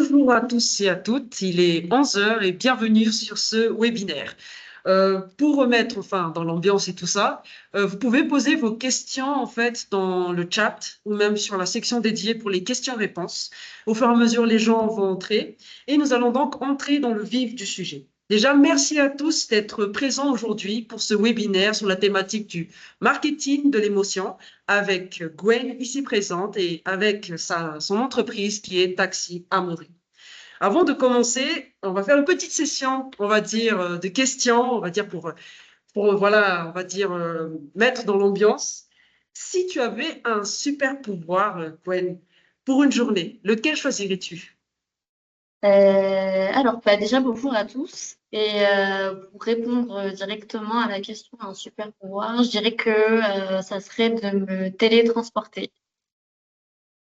Bonjour à tous et à toutes, il est 11 heures et bienvenue sur ce webinaire. Pour remettre dans l'ambiance et tout ça, vous pouvez poser vos questions en fait dans le chat ou même sur la section dédiée pour les questions-réponses. Au fur et à mesure, les gens vont entrer et nous allons donc entrer dans le vif du sujet. Déjà, merci à tous d'être présents aujourd'hui pour ce webinaire sur la thématique du marketing de l'émotion avec Gwen ici présente et avec son entreprise qui est Taxi Amaury. Avant de commencer, on va faire une petite session, on va dire, de questions, on va dire voilà, on va dire, mettre dans l'ambiance. Si tu avais un super pouvoir, Gwen, pour une journée, lequel choisirais-tu? Alors, bah, déjà, bonjour à tous. Et pour répondre directement à la question un super pouvoir, je dirais que ça serait de me télétransporter.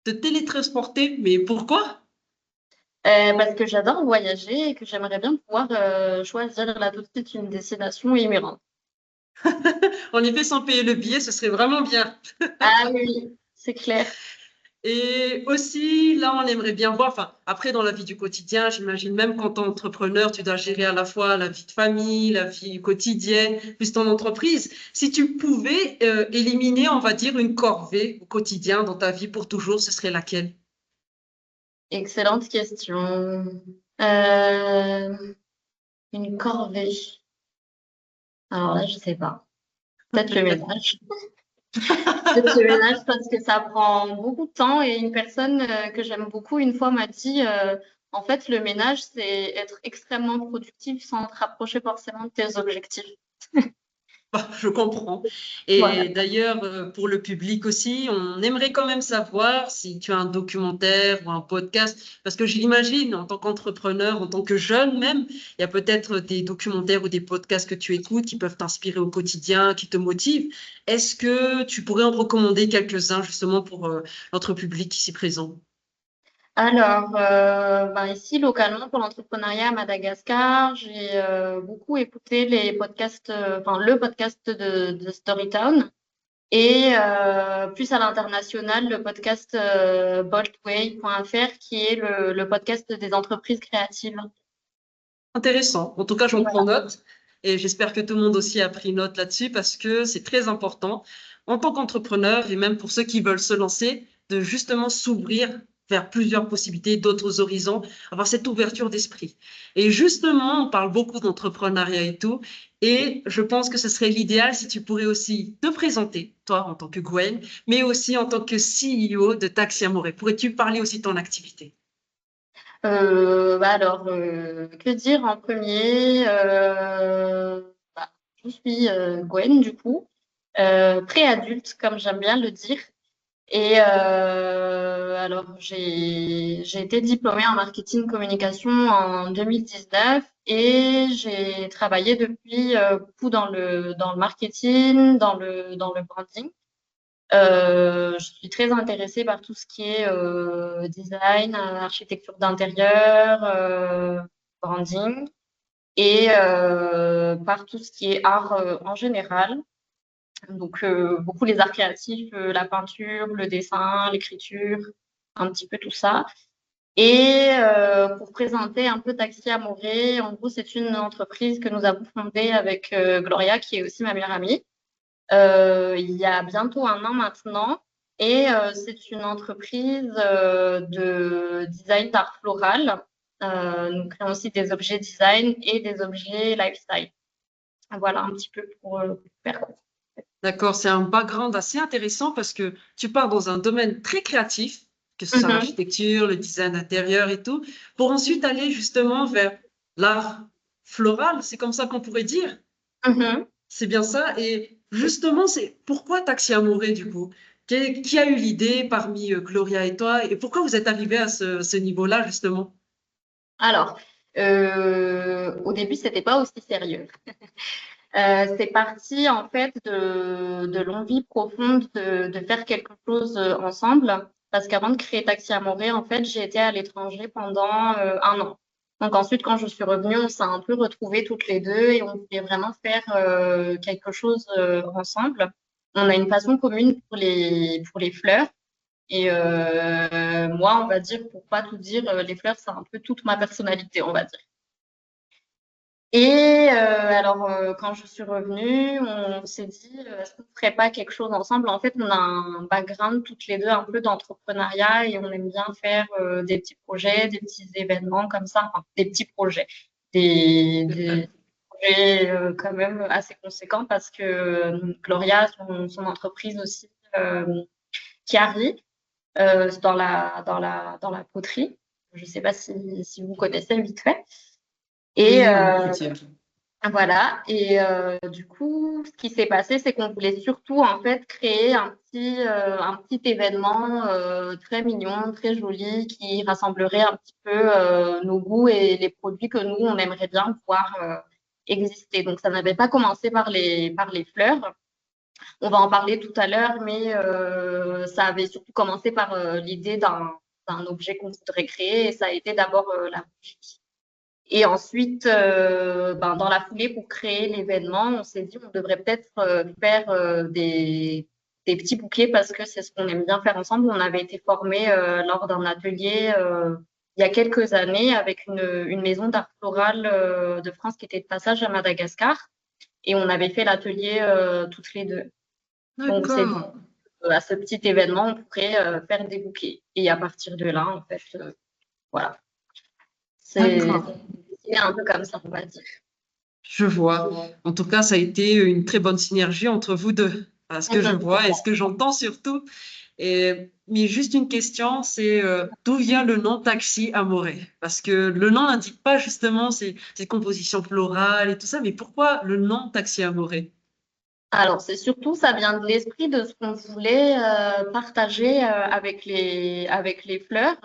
Te télétransporter, mais pourquoi? Parce que j'adore voyager et que j'aimerais bien pouvoir choisir là tout de suite une destination et y rendre. En effet, sans payer le billet, ce serait vraiment bien. Ah oui, c'est clair. Et aussi, là, on aimerait bien voir, après, dans la vie du quotidien, j'imagine même quand tu es entrepreneur, tu dois gérer à la fois la vie de famille, la vie quotidienne, plus ton entreprise. Si tu pouvais éliminer, on va dire, une corvée au quotidien dans ta vie pour toujours, ce serait laquelle? Excellente question. Euh, une corvée. Alors là, je sais pas. Peut-être le ménage. Peut-être le ménage parce que ça prend beaucoup de temps et une personne que j'aime beaucoup une fois m'a dit en fait le ménage c'est être extrêmement productif sans te rapprocher forcément de tes objectifs. Je comprends. Voilà. Et d'ailleurs, pour le public aussi, on aimerait quand même savoir si tu as un documentaire ou un podcast, parce que je l'imagine, en tant qu'entrepreneur, en tant que jeune même, il y a peut-être des documentaires ou des podcasts que tu écoutes qui peuvent t'inspirer au quotidien, qui te motivent. Est-ce que tu pourrais en recommander quelques-uns justement pour notre public ici présent? Alors ben ici localement pour l'entrepreneuriat à Madagascar, j'ai beaucoup écouté les podcasts, enfin le podcast de Storytown et plus à l'international le podcast boldway.fr qui est le podcast des entreprises créatives. Intéressant. En tout cas, j'en prends note et j'espère que tout le monde aussi a pris note là-dessus parce que c'est très important en tant qu'entrepreneur et même pour ceux qui veulent se lancer, de justement s'ouvrir vers plusieurs possibilités, d'autres horizons, avoir cette ouverture d'esprit. Et justement, on parle beaucoup d'entrepreneuriat et tout, et je pense que ce serait l'idéal si tu pourrais aussi te présenter, toi en tant que Gwen, mais aussi en tant que CEO de Taxi Amore. Pourrais-tu parler aussi de ton activité? Bah alors, que dire en premier bah, je suis Gwen, du coup, pré-adulte, comme j'aime bien le dire. Et alors, j'ai été diplômée en marketing communication en 2019 et j'ai travaillé depuis beaucoup dans le marketing, dans le branding. Je suis très intéressée par tout ce qui est design, architecture d'intérieur, branding et par tout ce qui est art en général. Donc, beaucoup les arts créatifs, la peinture, le dessin, l'écriture, un petit peu tout ça. Et pour présenter un peu Taxi Amoré, en gros, c'est une entreprise que nous avons fondée avec Gloria, qui est aussi ma meilleure amie il y a bientôt un an maintenant. Et c'est une entreprise de design d'art floral. Nous créons aussi des objets design et des objets lifestyle. Voilà un petit peu pour faire court. D'accord, c'est un background assez intéressant parce que tu pars dans un domaine très créatif, que ce soit Mhm, l'architecture, le design intérieur et tout, pour ensuite aller justement vers l'art floral, c'est comme ça qu'on pourrait dire. mhm. C'est bien ça. Et justement, c'est pourquoi Taxi Amouré du coup? Qui a eu l'idée parmi Gloria et toi? Et pourquoi vous êtes arrivés à ce niveau-là justement? Alors, au début, c'était pas aussi sérieux. C'est parti en fait de l'envie profonde de faire quelque chose ensemble. Parce qu'avant de créer Taxi Amoré, en fait, j'ai été à l'étranger pendant un an. Donc ensuite, quand je suis revenue, on s'est un peu retrouvées toutes les deux et on voulait vraiment faire quelque chose ensemble. On a une passion commune pour les fleurs Et moi, on va dire, pour pas tout dire, les fleurs, c'est un peu toute ma personnalité, on va dire. Et alors, quand je suis revenue, on s'est dit, est-ce qu'on ne ferait pas quelque chose ensemble? En fait, on a un background toutes les deux un peu d'entrepreneuriat et on aime bien faire des petits projets, des petits événements comme ça, enfin, des petits projets, des projets quand même assez conséquents parce que Gloria, son entreprise aussi, Chiari, c'est dans la poterie. Je ne sais pas si vous connaissez vite fait. Et Oui, on peut dire. voilà. Et du coup, ce qui s'est passé, c'est qu'on voulait surtout en fait créer un petit événement très mignon, très joli, qui rassemblerait un petit peu nos goûts et les produits que nous on aimerait bien voir exister. Donc ça n'avait pas commencé par les fleurs. On va en parler tout à l'heure, mais ça avait surtout commencé par l'idée d'un objet qu'on voudrait créer, et ça a été d'abord la bougie. Et ensuite, dans la foulée, pour créer l'événement, on s'est dit on devrait peut-être faire des petits bouquets parce que c'est ce qu'on aime bien faire ensemble. On avait été formés lors d'un atelier il y a quelques années avec une maison d'art floral de France qui était de passage à Madagascar. Et on avait fait l'atelier toutes les deux. Donc, c'est D'accord, à ce petit événement, on pourrait faire des bouquets. Et à partir de là, en fait, voilà, c'est d'accord. c'est un peu comme ça, on va dire. Je vois. En tout cas, ça a été une très bonne synergie entre vous deux, à ce que je Mhm, c'est vois et ça. ce que j'entends surtout. Mais juste une question, c'est d'où vient le nom Taxi Amoré? Parce que le nom n'indique pas justement ces compositions florales et tout ça, mais pourquoi le nom Taxi Amoré? Alors, c'est surtout, ça vient de l'esprit de ce qu'on voulait partager avec les fleurs.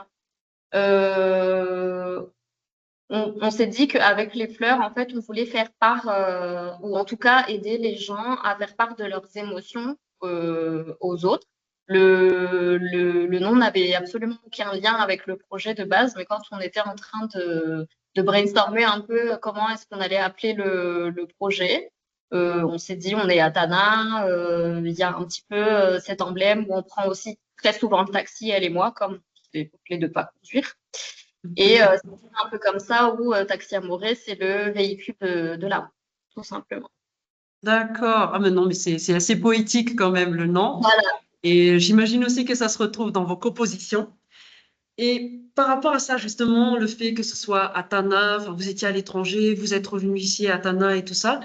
Euh, on s'est dit qu'avec les fleurs, en fait, on voulait faire part, ou en tout cas aider les gens à faire part de leurs émotions aux autres. Le nom n'avait absolument aucun lien avec le projet de base, mais quand on était en train de brainstormer un peu comment est-ce qu'on allait appeler le projet, on s'est dit on est à Tana, il y a un petit peu cet emblème où on prend aussi très souvent le taxi, elle et moi, comme c'est toutes les deux pas conduire. Et c'est un peu comme ça où Taxi Amoureux, c'est le véhicule de l'amour, tout simplement. D'accord. Ah, mais non, mais c'est assez poétique quand même le nom. Voilà. Et j'imagine aussi que ça se retrouve dans vos compositions. Et par rapport à ça, justement, le fait que ce soit à Tana, enfin, vous étiez à l'étranger, vous êtes revenu ici à Tana et tout ça,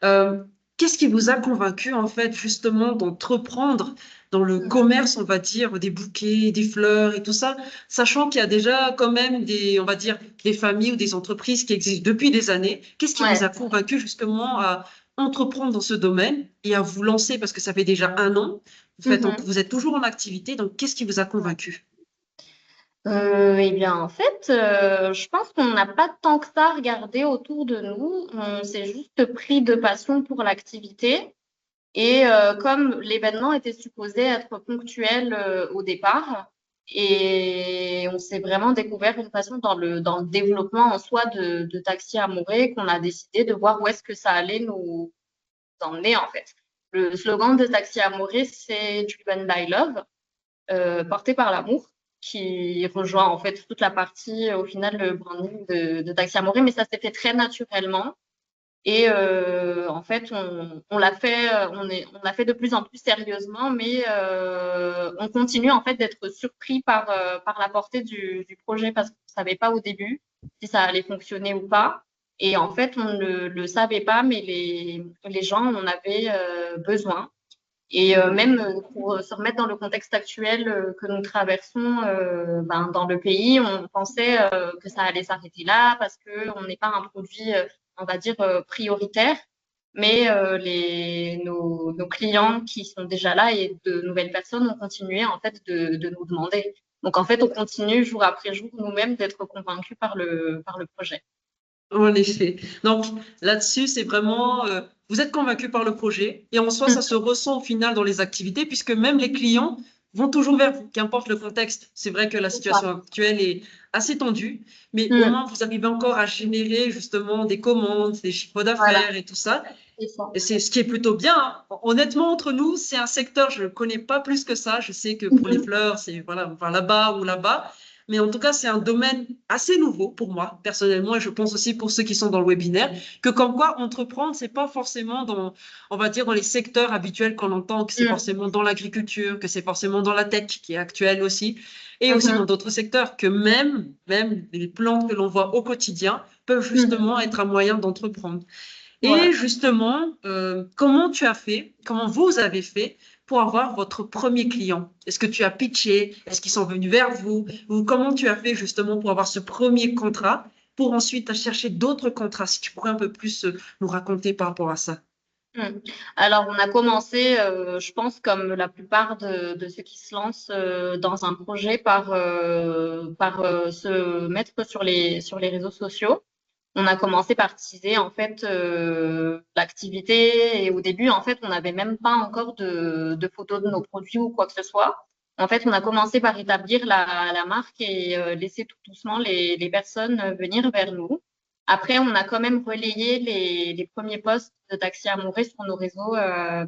euh, qu'est-ce qui vous a convaincu, en fait, justement, d'entreprendre dans le commerce, on va dire, des bouquets, des fleurs et tout ça, sachant qu'il y a déjà quand même des, on va dire, des familles ou des entreprises qui existent depuis des années. Qu'est-ce qui vous Ouais. a convaincu, justement, à entreprendre dans ce domaine et à vous lancer, parce que ça fait déjà un an, Mhm. vous êtes toujours en activité, donc qu'est-ce qui vous a convaincu? Eh bien, en fait, je pense qu'on n'a pas tant que ça regardé autour de nous. On s'est juste pris de passion pour l'activité. Et comme l'événement était supposé être ponctuel au départ, et on s'est vraiment découvert une passion dans le développement en soi de Taxi Amoureux, qu'on a décidé de voir où est-ce que ça allait nous emmener en fait. Le slogan de Taxi Amoureux, c'est Driven by Love, porté par l'amour, qui rejoint en fait toute la partie, au final, le branding de Taxi Amoureux, mais ça s'est fait très naturellement. Et en fait, on l'a fait, on l'a fait de plus en plus sérieusement, mais on continue en fait d'être surpris par la portée du projet parce qu'on ne savait pas au début si ça allait fonctionner ou pas. Et en fait, on ne le savait pas, mais les gens en avaient besoin. Et même pour se remettre dans le contexte actuel que nous traversons dans le pays, on pensait que ça allait s'arrêter là parce qu'on n'est pas un produit, on va dire, prioritaire. Mais nos clients qui sont déjà là et de nouvelles personnes ont continué en fait de nous demander. Donc en fait, on continue jour après jour nous-mêmes d'être convaincus par le projet. En effet. Donc là-dessus, c'est vraiment, vous êtes convaincu par le projet et en soi, ça se ressent au final dans les activités puisque même les clients vont toujours vers vous, qu'importe le contexte. C'est vrai que la C'est ça. situation actuelle est assez tendue, mais au Mm. moins vous arrivez encore à générer justement des commandes, des chiffres Voilà. d'affaires et tout ça. c'est ça. Et c'est ce qui est plutôt bien, hein. Honnêtement, entre nous, c'est un secteur, je ne connais pas plus que ça. Je sais que pour les Mhm. fleurs, c'est voilà, enfin, là-bas ou là-bas. Mais en tout cas, c'est un domaine assez nouveau pour moi, personnellement, et je pense aussi pour ceux qui sont dans le webinaire, que comme quoi entreprendre, c'est pas forcément dans, on va dire, dans les secteurs habituels qu'on entend, que c'est Mhm. forcément dans l'agriculture, que c'est forcément dans la tech, qui est actuelle aussi, et aussi dans Mhm. d'autres secteurs, que même les plantes que l'on voit au quotidien peuvent Mhm. justement être un moyen d'entreprendre. Ouais. Et justement, comment tu as fait, comment vous avez fait pour avoir votre premier client? Est-ce que tu as pitché? Est-ce qu'ils sont venus vers vous? Ou comment tu as fait justement pour avoir ce premier contrat pour ensuite chercher d'autres contrats? Si tu pourrais un peu plus nous raconter par rapport à ça. Mm. Alors, on a commencé, je pense, comme la plupart de ceux qui se lancent dans un projet, par se mettre sur les réseaux sociaux. On a commencé par teaser en fait l'activité et au début, en fait, on n'avait même pas encore de photos de nos produits ou quoi que ce soit. En fait, on a commencé par établir la marque et laisser tout doucement les personnes venir vers nous. Après, on a quand même relayé les premiers posts de Taxi Amoureux sur nos réseaux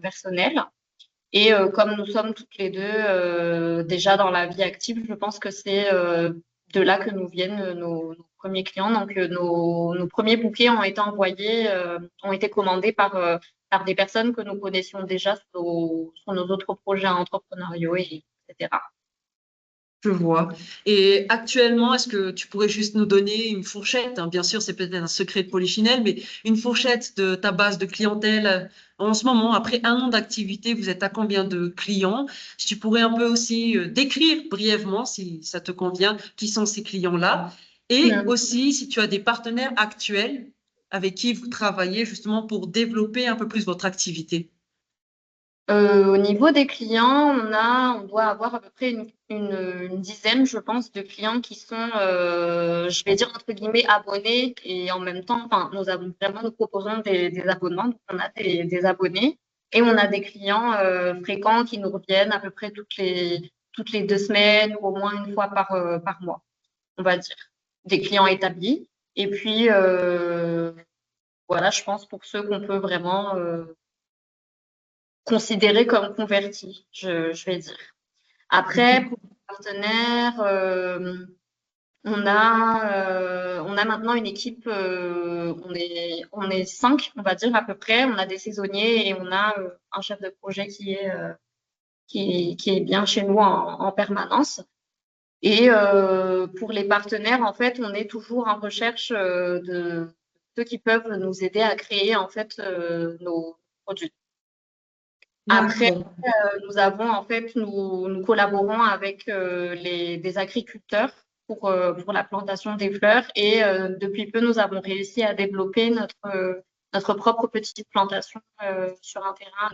personnels. Et comme nous sommes toutes les deux déjà dans la vie active, je pense que c'est de là que nous viennent nos premiers clients. Donc, nos premiers bouquets ont été envoyés, ont été commandés par des personnes que nous connaissions déjà sur nos autres projets entrepreneuriaux, etc. Je vois. Et actuellement, est-ce que tu pourrais juste nous donner une fourchette, hein, bien sûr, c'est peut-être un secret de Polichinelle, mais une fourchette de ta base de clientèle en ce moment, après un an d'activité, vous êtes à combien de clients? Si tu pourrais un peu aussi décrire brièvement, si ça te convient, qui sont ces clients-là, et Mm. aussi si tu as des partenaires actuels avec qui vous travaillez justement pour développer un peu plus votre activité. Au niveau des clients, on doit avoir à peu près une dizaine, je pense, de clients qui sont, je vais dire entre guillemets, abonnés et en même temps, enfin, nous proposons des abonnements, donc on a des abonnés et on a des clients fréquents qui nous reviennent à peu près toutes les 2 semaines ou au moins une fois par mois, on va dire, des clients établis. Et puis, voilà, je pense pour ceux qu'on peut vraiment considérés comme convertis, je vais dire. Après, pour les partenaires, on a maintenant une équipe, on est 5, on va dire à peu près. On a des saisonniers et on a un chef de projet qui est bien chez nous en permanence. Et pour les partenaires, en fait, on est toujours en recherche de ceux qui peuvent nous aider à créer en fait nos produits. Après, D'accord. nous collaborons avec des agriculteurs pour la plantation des fleurs et depuis peu, nous avons réussi à développer notre propre petite plantation sur un terrain.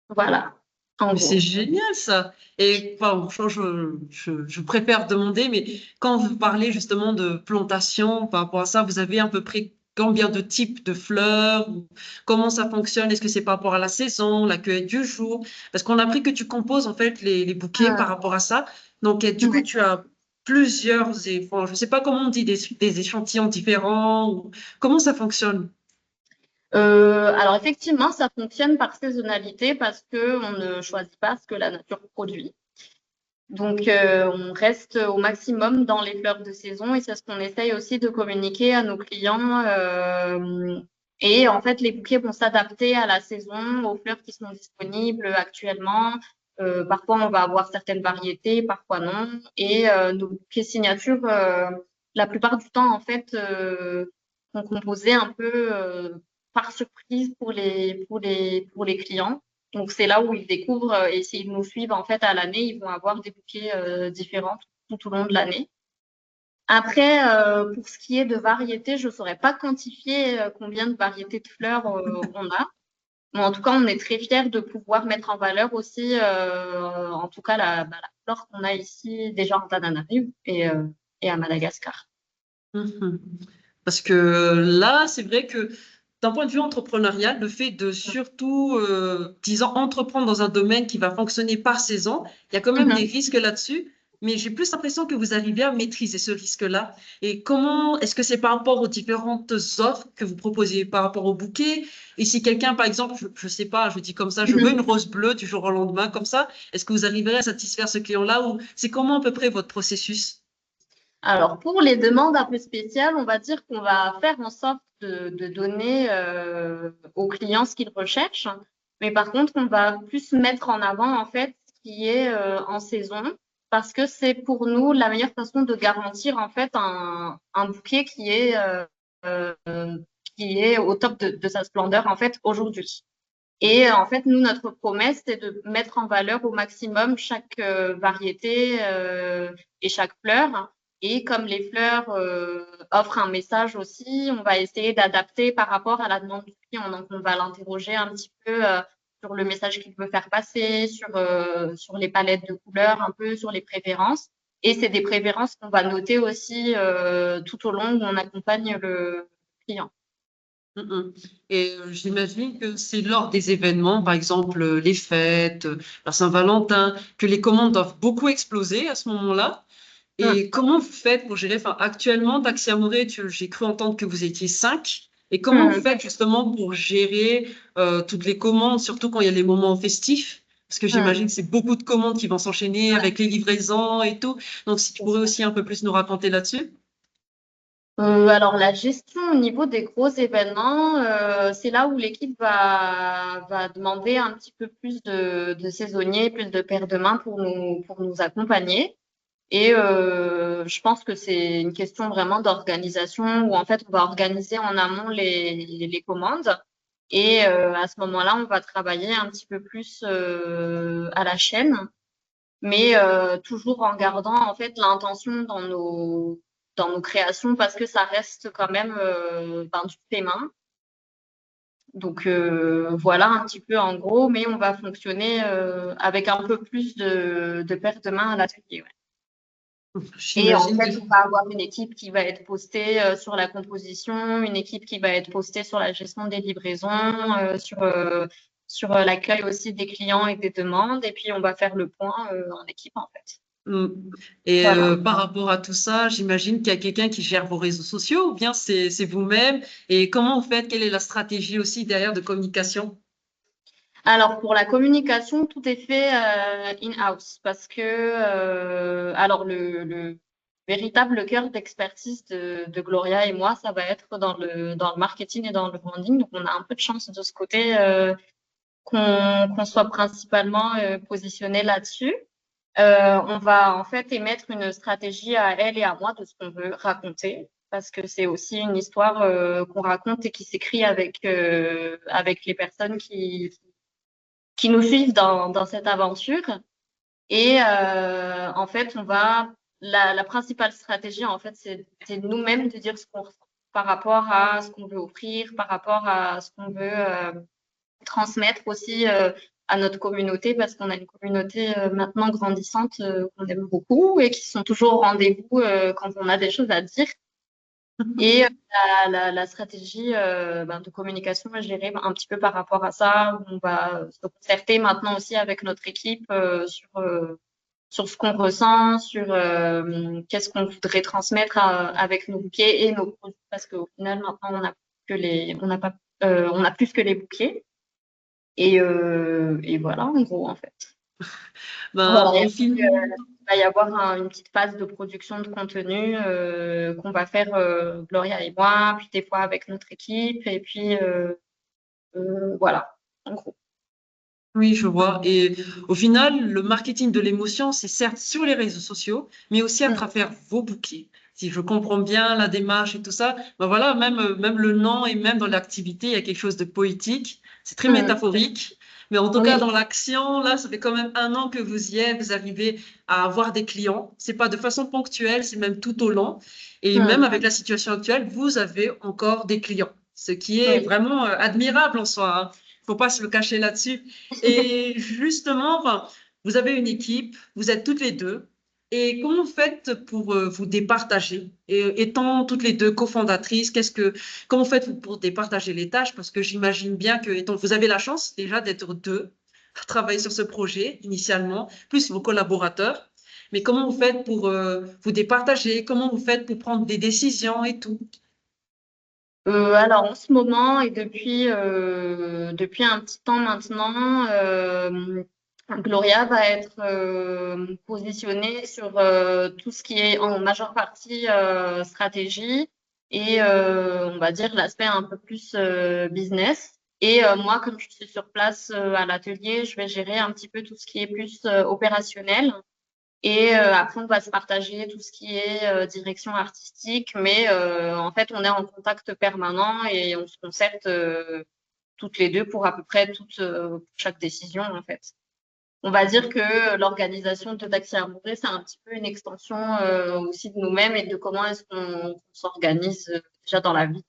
Voilà, en Mais c'est gros. génial ça. Et enfin, je préfère demander, mais quand vous parlez justement de plantation, par rapport à ça, vous avez à peu près combien de types de fleurs ou comment ça fonctionne? Est-ce que c'est par rapport à la saison, la cueillette du jour? Parce qu'on a appris que tu composes en fait les bouquets par Ah, rapport à ça. Donc, du coup, ouais. tu as plusieurs, enfin, je sais pas comment on dit, des échantillons différents ou comment ça fonctionne? Alors effectivement, ça fonctionne par saisonnalité parce que on ne choisit pas ce que la nature produit. Donc, on reste au maximum dans les fleurs de saison et c'est ce qu'on essaye aussi de communiquer à nos clients. Et en fait, les bouquets vont s'adapter à la saison, aux fleurs qui sont disponibles actuellement. Parfois, on va avoir certaines variétés, parfois non. Et nos bouquets signatures, la plupart du temps, en fait, sont composés un peu par surprise pour les clients. Donc, c'est là où ils découvrent et s'ils nous suivent en fait à l'année, ils vont avoir des bouquets différents tout au long de l'année. Après, pour ce qui est de variétés, je ne saurais pas quantifier combien de variétés de fleurs on a. Mais en tout cas, on est très fiers de pouvoir mettre en valeur aussi, en tout cas, la flore qu'on a ici déjà en Tananarive et à Madagascar. Mhm. Parce que là, c'est vrai que d'un point de vue entrepreneurial, le fait de surtout, disons, entreprendre dans un domaine qui va fonctionner par saison, il y a quand même des Mhm. risques là-dessus. mais j'ai plus l'impression que vous arrivez à maîtriser ce risque-là. Et comment, est-ce que c'est par rapport aux différentes offres que vous proposez, par rapport au bouquet? Et si quelqu'un, par exemple, je sais pas, je dis comme ça, je veux une rose bleue du jour au lendemain, comme ça, est-ce que vous arriverez à satisfaire ce client-là ou c'est comment à peu près votre processus? Alors, pour les demandes un peu spéciales, on va dire qu'on va faire en sorte de donner aux clients ce qu'ils recherchent. Mais par contre, on va plus mettre en avant, en fait, ce qui est en saison, parce que c'est pour nous la meilleure façon de garantir, en fait, un bouquet euh, qui est au top de sa splendeur, en fait, aujourd'hui. Et en fait, nous, notre promesse, c'est de mettre en valeur au maximum chaque variété et chaque fleur. Et comme les fleurs offrent un message aussi, on va essayer d'adapter par rapport à la demande du client. Donc, on va l'interroger un petit peu sur le message qu'il veut faire passer, sur les palettes de couleurs, un peu sur les préférences. Et c'est des préférences qu'on va noter aussi tout au long où on accompagne le client. Mhm. Et j'imagine que c'est lors des événements, par exemple les fêtes, la Saint-Valentin, que les commandes doivent beaucoup exploser à ce moment-là. Mm. Et comment vous faites pour gérer, enfin, actuellement, Taxi Amouré, j'ai cru entendre que vous étiez 5. Et comment vous Mm. faites justement pour gérer toutes les commandes, surtout quand il y a les moments festifs? Parce que Mm. j'imagine que c'est beaucoup de commandes qui vont s'enchaîner avec les livraisons et tout. Donc, si tu pourrais aussi un peu plus nous raconter là-dessus. Alors, la gestion au niveau des gros événements, c'est là où l'équipe va demander un petit peu plus de saisonniers, plus de paires de mains pour nous accompagner. Et je pense que c'est une question vraiment d'organisation où en fait, on va organiser en amont les commandes. Et à ce moment-là, on va travailler un petit peu plus à la chaîne, mais toujours en gardant en fait l'intention dans nos créations parce que ça reste quand même ben, du fait main. Donc voilà un petit peu en gros, mais on va fonctionner avec un peu plus de paires de main à l'atelier. Ouais. Et en J'imagine que fait, on va avoir une équipe qui va être postée sur la composition, une équipe qui va être postée sur la gestion des livraisons, sur l'accueil aussi des clients et des demandes. Et puis, on va faire le point en équipe, en fait. Mm. Et Voilà. par rapport à tout ça, j'imagine qu'il y a quelqu'un qui gère vos réseaux sociaux ou bien c'est vous-même. Et comment vous faites? Quelle est la stratégie aussi derrière de communication? Alors, pour la communication, tout est fait in-house parce que, alors, le véritable cœur d'expertise de Gloria et moi, ça va être dans le marketing et dans le branding. Donc, on a un peu de chance de ce côté qu'on soit principalement positionné là-dessus. On va en fait émettre une stratégie à elle et à moi de ce qu'on veut raconter parce que c'est aussi une histoire qu'on raconte et qui s'écrit avec les personnes qui nous suivent dans cette aventure. Et en fait, la principale stratégie, en fait, c'est nous-mêmes de dire ce qu'on ressent par rapport à ce qu'on veut offrir, par rapport à ce qu'on veut transmettre aussi à notre communauté, parce qu'on a une communauté maintenant grandissante qu'on aime beaucoup et qui sont toujours au rendez-vous quand on a des choses à dire. Et la stratégie ben, de communication est gérée un petit peu par rapport à ça. On va se concerter maintenant aussi avec notre équipe sur ce qu'on ressent, sur qu'est-ce qu'on voudrait transmettre avec nos bouquets et nos produits, parce qu'au final, maintenant, on n'a pas, on a plus que les bouquets. Et voilà, en gros, en fait. Ben, Voilà, et au puis, film. il va y avoir une petite phase de production de contenu qu'on va faire Gloria et moi, puis des fois avec notre équipe, et puis voilà, en gros. Oui, je vois. Et au final, le marketing de l'émotion, c'est certes sur les réseaux sociaux, mais aussi à Mm. travers vos bouquets. Si je comprends bien la démarche et tout ça, ben voilà, même le nom et même dans l'activité, il y a quelque chose de poétique. C'est très Mm. métaphorique. Mais en tout cas, Oui. dans l'action, là, ça fait quand même 1 an que vous y êtes, vous arrivez à avoir des clients. C'est pas de façon ponctuelle, c'est même tout au long. Et même Mm. avec la situation actuelle, vous avez encore des clients, ce qui est Oui. vraiment admirable en soi, hein. Faut pas se le cacher là-dessus. Et justement, enfin, vous avez une équipe, vous êtes toutes les deux. Et comment vous faites pour vous départager? Et étant toutes les deux cofondatrices, comment faites-vous pour départager les tâches? Parce que j'imagine bien que vous avez la chance déjà d'être deux à travailler sur ce projet initialement, plus vos collaborateurs. Mais comment vous faites pour vous départager? Comment vous faites pour prendre des décisions et tout? Alors en ce moment et depuis un petit temps maintenant, Gloria va être positionnée sur tout ce qui est en majeure partie stratégie et on va dire l'aspect un peu plus business. Et moi, comme je suis sur place à l'atelier, je vais gérer un petit peu tout ce qui est plus opérationnel. Et après, on va se partager tout ce qui est direction artistique, mais en fait, on est en contact permanent et on se concerte toutes les deux pour à peu près chaque décision, en fait. On va dire que l'organisation de Taxi Amoureux, c'est un petit peu une extension aussi de nous-mêmes et de comment est-ce qu'on s'organise déjà dans la vie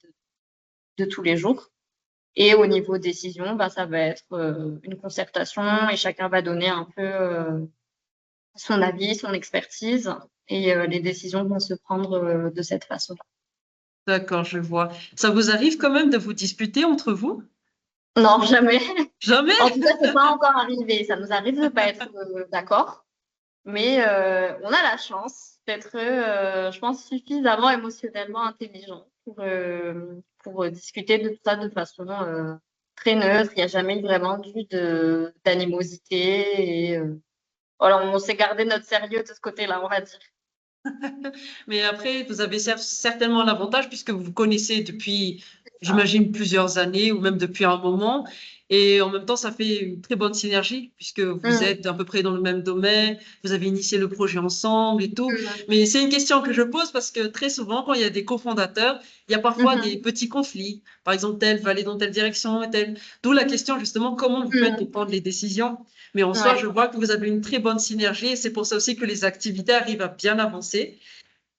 de tous les jours. Et au niveau décision, bah, ça va être une concertation et chacun va donner un peu son avis, son expertise, et les décisions vont se prendre de cette façon-là. D'accord, je vois. Ça vous arrive quand même de vous disputer entre vous? Non, jamais. En Jamais? tout cas, c'est pas encore arrivé. Ça nous arrive de pas être d'accord, mais on a la chance d'être, je pense, suffisamment émotionnellement intelligent pour discuter de tout ça de façon très neutre. Il n'y a jamais eu vraiment d'animosité. Et, voilà, on s'est gardé notre sérieux de ce côté-là, on va dire. Mais après, vous avez certainement l'avantage puisque vous vous connaissez depuis, j'imagine, plusieurs années ou même depuis un moment. Et en même temps, ça fait une très bonne synergie puisque vous Mm, êtes à peu près dans le même domaine, vous avez initié le projet ensemble et tout. mm, Mais c'est une question que je pose parce que très souvent, quand il y a des cofondateurs, il y a parfois des mhm, petits conflits. Par exemple, tel va aller dans telle direction, tel. D'où la question justement, comment vous faites pour mm. prendre les décisions? Mais en soi, Ouais, je vois que vous avez une très bonne synergie et c'est pour ça aussi que les activités arrivent à bien avancer.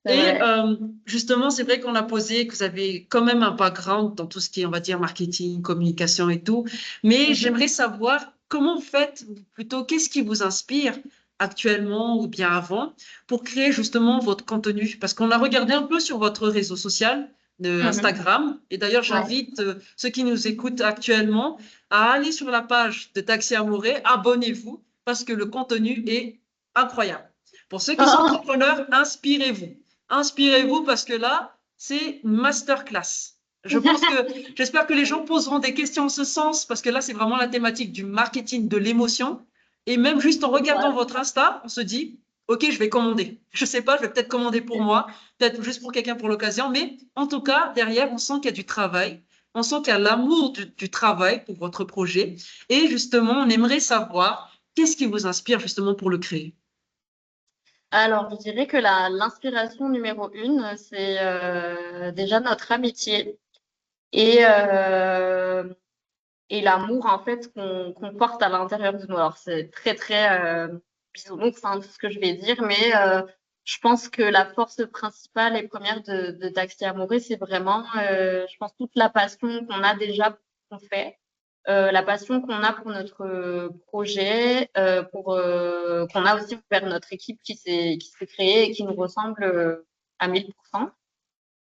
c'est Et vrai. justement, c'est vrai qu'on a posé que vous avez quand même un background dans tout ce qui est, on va dire, marketing, communication et tout. Mais Mhm, j'aimerais savoir comment vous faites, plutôt, qu'est-ce qui vous inspire actuellement ou bien avant pour créer justement votre contenu? Parce qu'on a regardé un peu sur votre réseau social de mhm. Instagram. Et d'ailleurs, Ouais. j'invite ceux qui nous écoutent actuellement à aller sur la page de Taxi Amouré, abonnez-vous parce que le contenu est incroyable. Pour ceux qui sont entrepreneurs, inspirez-vous. Inspirez-vous parce que là, c'est une masterclass. J'espère que les gens poseront des questions en ce sens parce que là, c'est vraiment la thématique du marketing de l'émotion. Et même juste en regardant votre Insta, on se dit, OK, je vais commander. Je sais pas, je vais peut-être commander pour moi, peut-être juste pour quelqu'un pour l'occasion, mais en tout cas, derrière, on sent qu'il y a du travail. On sent qu'il y a l'amour du travail pour votre projet. Et justement, on aimerait savoir qu'est-ce qui vous inspire justement pour le créer. Alors, je dirais que l'inspiration numéro une, c'est déjà notre amitié et, euh, et l'amour en fait qu'on porte à l'intérieur de nous. Alors, c'est très très bisounours hein, tout ce que je vais dire, mais je pense que la force principale et première de Taxi Amoureux, c'est vraiment, je pense, toute la passion qu'on a déjà pour ce qu'on fait. La passion qu'on a pour notre projet, qu'on a aussi vers notre équipe qui s'est créée et qui nous ressemble à 1000%.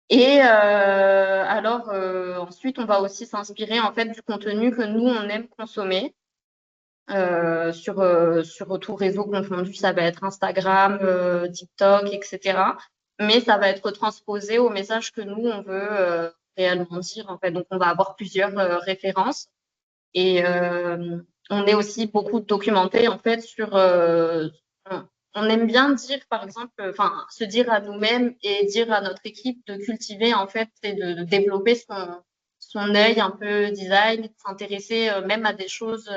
Et alors ensuite, on va aussi s'inspirer en fait du contenu que nous on aime consommer sur tout réseau confondu. Ça va être Instagram, TikTok, etc. Mais ça va être transposé au message que nous on veut réellement dire en fait. Donc on va avoir plusieurs références. Et on est aussi beaucoup documenté en fait on aime bien dire par exemple, enfin se dire à nous-mêmes et dire à notre équipe de cultiver en fait et de développer son œil un peu design, de s'intéresser même à des choses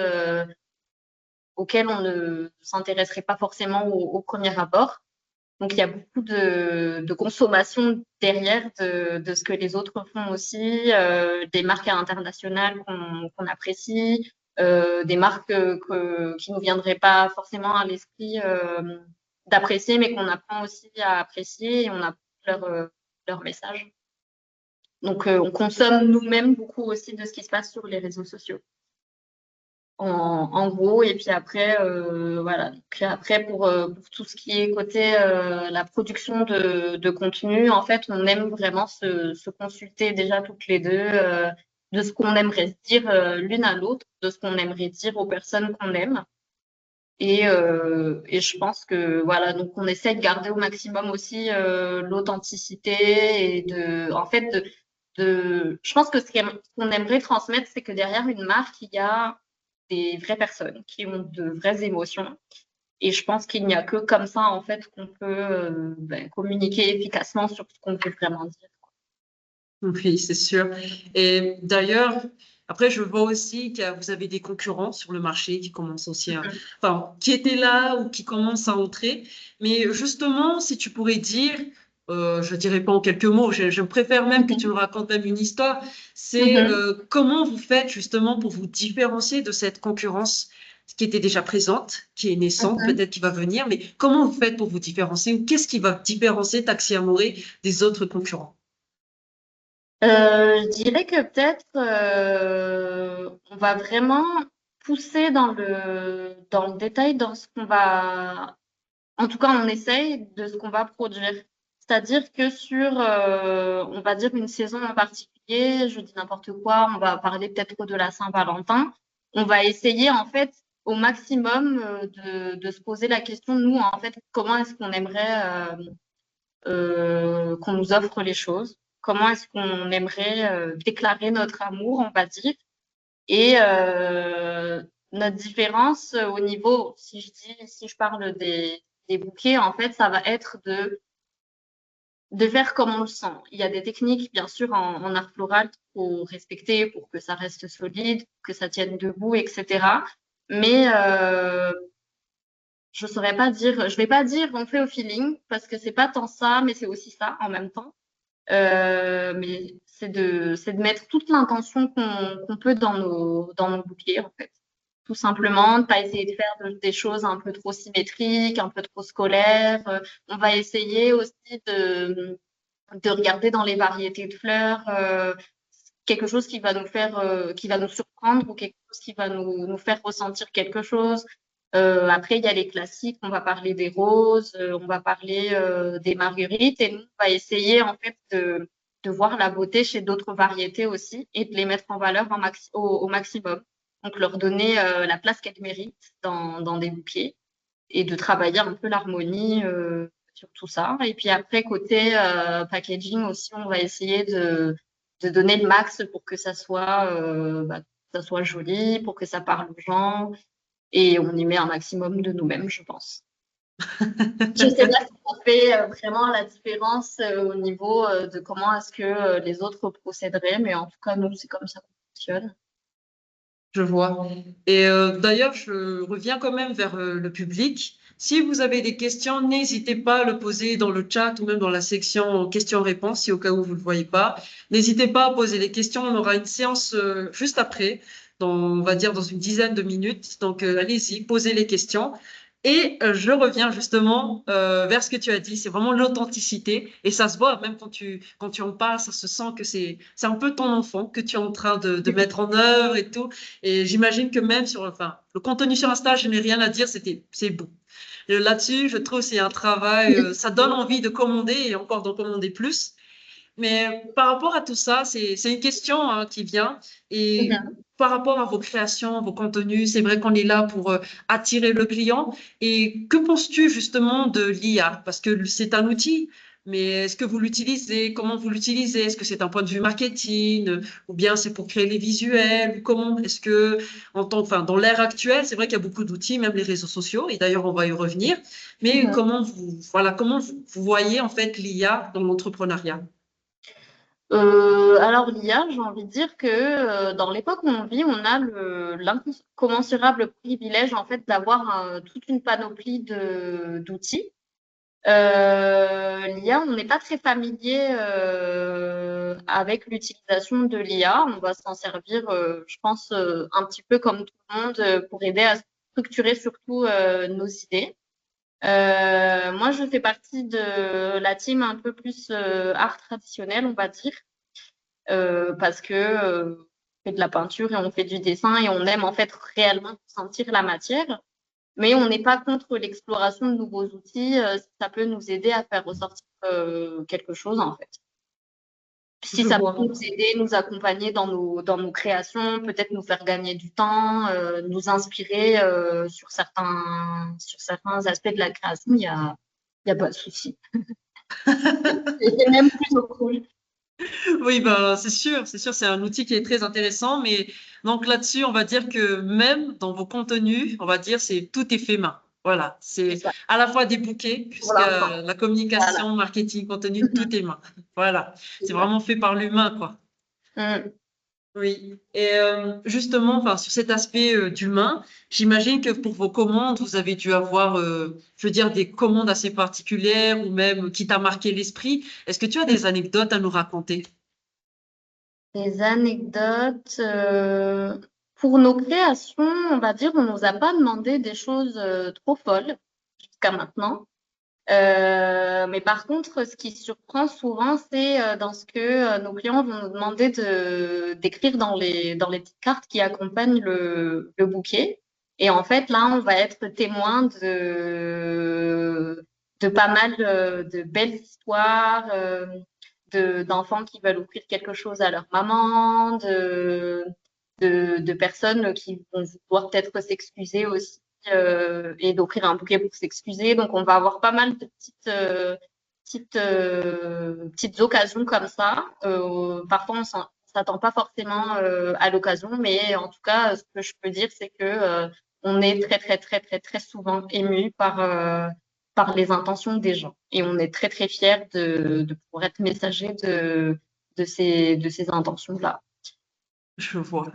auxquelles on ne s'intéresserait pas forcément au premier abord. Donc il y a beaucoup de consommation derrière de ce que les autres font aussi, des marques internationales qu'on apprécie, des marques qui nous viendraient pas forcément à l'esprit d'apprécier, mais qu'on apprend aussi à apprécier et on apprend leur message. Donc on consomme nous-mêmes beaucoup aussi de ce qui se passe sur les réseaux sociaux en gros. Et puis après, voilà. Puis après, pour tout ce qui est côté la production de contenu, en fait, on aime vraiment se consulter déjà toutes les deux de ce qu'on aimerait se dire l'une à l'autre, de ce qu'on aimerait dire aux personnes qu'on aime. Et je pense que voilà, donc on essaie de garder au maximum aussi l'authenticité et en fait, je pense que ce qu'on aimerait transmettre, c'est que derrière une marque, il y a des vraies personnes qui ont de vraies émotions. Et je pense qu'il n'y a que comme ça, en fait, qu'on peut communiquer efficacement sur ce qu'on veut vraiment dire. Oui, c'est sûr. Et d'ailleurs, après, je vois aussi que vous avez des concurrents sur le marché qui commencent aussi enfin, qui étaient là ou qui commencent à entrer. Mais justement, si tu pourrais dire, je dirais pas en quelques mots, je préfère même que tu me racontes même une histoire, c'est Mhm. comment vous faites justement pour vous différencier de cette concurrence qui était déjà présente, qui est naissante, Mhm. peut-être qui va venir, mais comment vous faites pour vous différencier ou qu'est-ce qui va différencier Taxi Amoré des autres concurrents? Je dirais que peut-être on va vraiment pousser dans le détail dans ce qu'on va. En tout cas, on essaye de ce qu'on va produire. C'est-à-dire que sur, on va dire une saison en particulier, je dis n'importe quoi, on va parler peut-être de la Saint-Valentin. On va essayer en fait au maximum de se poser la question, nous, en fait, comment est-ce qu'on aimerait qu'on nous offre les choses? Comment est-ce qu'on aimerait déclarer notre amour, on va dire? Et notre différence au niveau, si je parle des bouquets, en fait, ça va être de faire comme on le sent. Il y a des techniques, bien sûr, en art floral qu'il faut respecter pour que ça reste solide, que ça tienne debout, etc. Mais je vais pas dire on fait au feeling parce que c'est pas tant ça, mais c'est aussi ça en même temps. Mais c'est de mettre toute l'intention qu'on peut dans nos bouquets, en fait. Tout simplement, de pas essayer de faire des choses un peu trop symétriques, un peu trop scolaires. On va essayer aussi de regarder dans les variétés de fleurs quelque chose qui va nous faire, qui va nous surprendre ou quelque chose qui va nous faire ressentir quelque chose. Après, il y a les classiques, on va parler des roses, on va parler des marguerites, et nous, on va essayer en fait de voir la beauté chez d'autres variétés aussi et de les mettre en valeur au maximum. Donc, leur donner la place qu'elles méritent dans des bouquets et de travailler un peu l'harmonie sur tout ça. Et puis après, côté packaging aussi, on va essayer de donner le max pour que ça soit joli, pour que ça parle aux gens. Et on y met un maximum de nous-mêmes, je pense. Je ne sais pas si ça fait vraiment la différence au niveau de comment est-ce que les autres procéderaient, mais en tout cas, nous, c'est comme ça qu'on fonctionne. Je vois. Et d'ailleurs, je reviens quand même vers le public. Si vous avez des questions, n'hésitez pas à le poser dans le chat ou même dans la section questions-réponses, si au cas où vous ne le voyez pas. N'hésitez pas à poser des questions. On aura une séance juste après, on va dire dans une dizaine de minutes. Donc, allez-y, posez les questions. Et je reviens justement vers ce que tu as dit, c'est vraiment l'authenticité et ça se voit même quand tu en parles, ça se sent que c'est un peu ton enfant que tu es en train de mettre en œuvre et tout. Et j'imagine que même sur enfin le contenu sur Insta, je n'ai rien à dire, c'est beau. Là-dessus, je trouve c'est un travail, ça donne envie de commander et encore d'en commander plus. Mais par rapport à tout ça, c'est une question hein, qui vient. Et Mhm. par rapport à vos créations, vos contenus, c'est vrai qu'on est là pour attirer le client. Et que penses-tu justement de l'IA? Parce que c'est un outil, mais est-ce que vous l'utilisez? Comment vous l'utilisez? Est-ce que c'est un point de vue marketing ou bien c'est pour créer les visuels? Ou comment est-ce que, enfin, dans l'ère actuelle, c'est vrai qu'il y a beaucoup d'outils, même les réseaux sociaux, et d'ailleurs on va y revenir. Mais Mhm. comment vous voyez en fait l'IA dans l'entrepreneuriat? Alors l'IA, j'ai envie de dire que dans l'époque où on vit, on a l'incommensurable privilège en fait d'avoir toute une panoplie d'outils. L'IA, on n'est pas très familier avec l'utilisation de l'IA. On va s'en servir, je pense, un petit peu comme tout le monde pour aider à structurer surtout nos idées. Moi, je fais partie de la team un peu plus art traditionnel, on va dire parce que on fait de la peinture et on fait du dessin et on aime en fait réellement sentir la matière, mais on n'est pas contre l'exploration de nouveaux outils. Ça peut nous aider à faire ressortir quelque chose en fait. Si Je ça peut vois. nous aider, nous accompagner dans nos créations, peut-être nous faire gagner du temps, nous inspirer sur certains aspects de la création, il y a pas de souci. C'est même plutôt cool. Oui, ben, c'est sûr, c'est un outil qui est très intéressant, mais donc là-dessus, on va dire que même dans vos contenus, on va dire, c'est tout est fait main. Voilà, C'est c'est ça, à la fois des bouquets, pour puisque l'instant. la Voilà. communication, marketing, contenu, tout est main. Voilà, C'est c'est ça. vraiment fait par l'humain, quoi. Mm. Oui, et justement, enfin, sur cet aspect d'humain, j'imagine que pour vos commandes, vous avez dû avoir, je veux dire, des commandes assez particulières ou même qui t'a marqué l'esprit. Est-ce que tu as des anecdotes à nous raconter? Des anecdotes. Pour nos créations, on va dire, on nous a pas demandé des choses trop folles jusqu'à maintenant. Mais par contre, ce qui surprend souvent, c'est dans ce que nos clients vont nous demander d'écrire dans les petites cartes qui accompagnent le bouquet. Et en fait, là, on va être témoin de pas mal de belles histoires, d'enfants qui veulent offrir quelque chose à leur maman, de personnes qui vont vouloir peut-être s'excuser aussi et d'offrir un bouquet pour s'excuser. Donc, on va avoir pas mal de petites occasions comme ça. Parfois, on s'attend pas forcément à l'occasion, mais en tout cas, ce que je peux dire, c'est que on est très, très, très, très, très souvent ému par les intentions des gens. Et on est très, très fiers de pouvoir être messager de ces intentions-là. Je vois.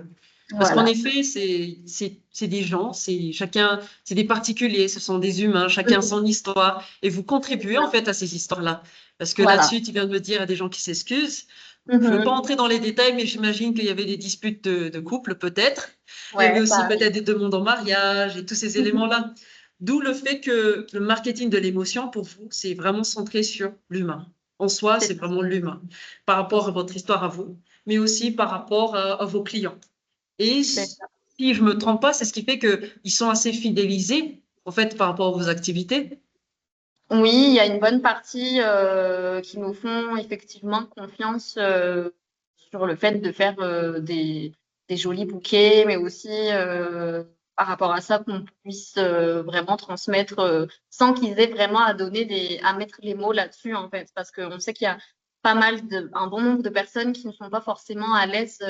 Parce qu'en Voilà. effet, c'est des gens, c'est chacun, c'est des particuliers, ce sont des humains, chacun son histoire, et vous contribuez en fait à ces histoires-là. Parce que Voilà. là-dessus, tu viens de me dire, il y a des gens qui s'excusent. Je ne veux pas Mhm. entrer dans les détails, mais j'imagine qu'il y avait des disputes de couple, peut-être. Il y avait Ouais, ça aussi arrive. peut-être des demandes en mariage et tous ces éléments-là. D'où le fait que le marketing de l'émotion, pour vous, c'est vraiment centré sur l'humain. En soi, C'est c'est ça. vraiment l'humain, par rapport à votre histoire à vous, mais aussi par rapport à vos clients. Et C'est ça. si je me trompe pas, c'est ce qui fait qu'ils sont assez fidélisés, en fait, par rapport à vos activités. Oui, il y a une bonne partie qui nous font effectivement confiance sur le fait de faire des jolis bouquets, mais aussi par rapport à ça qu'on puisse vraiment transmettre sans qu'ils aient vraiment à à mettre les mots là-dessus en fait, parce qu'on sait qu'il y a un bon nombre de personnes qui ne sont pas forcément à l'aise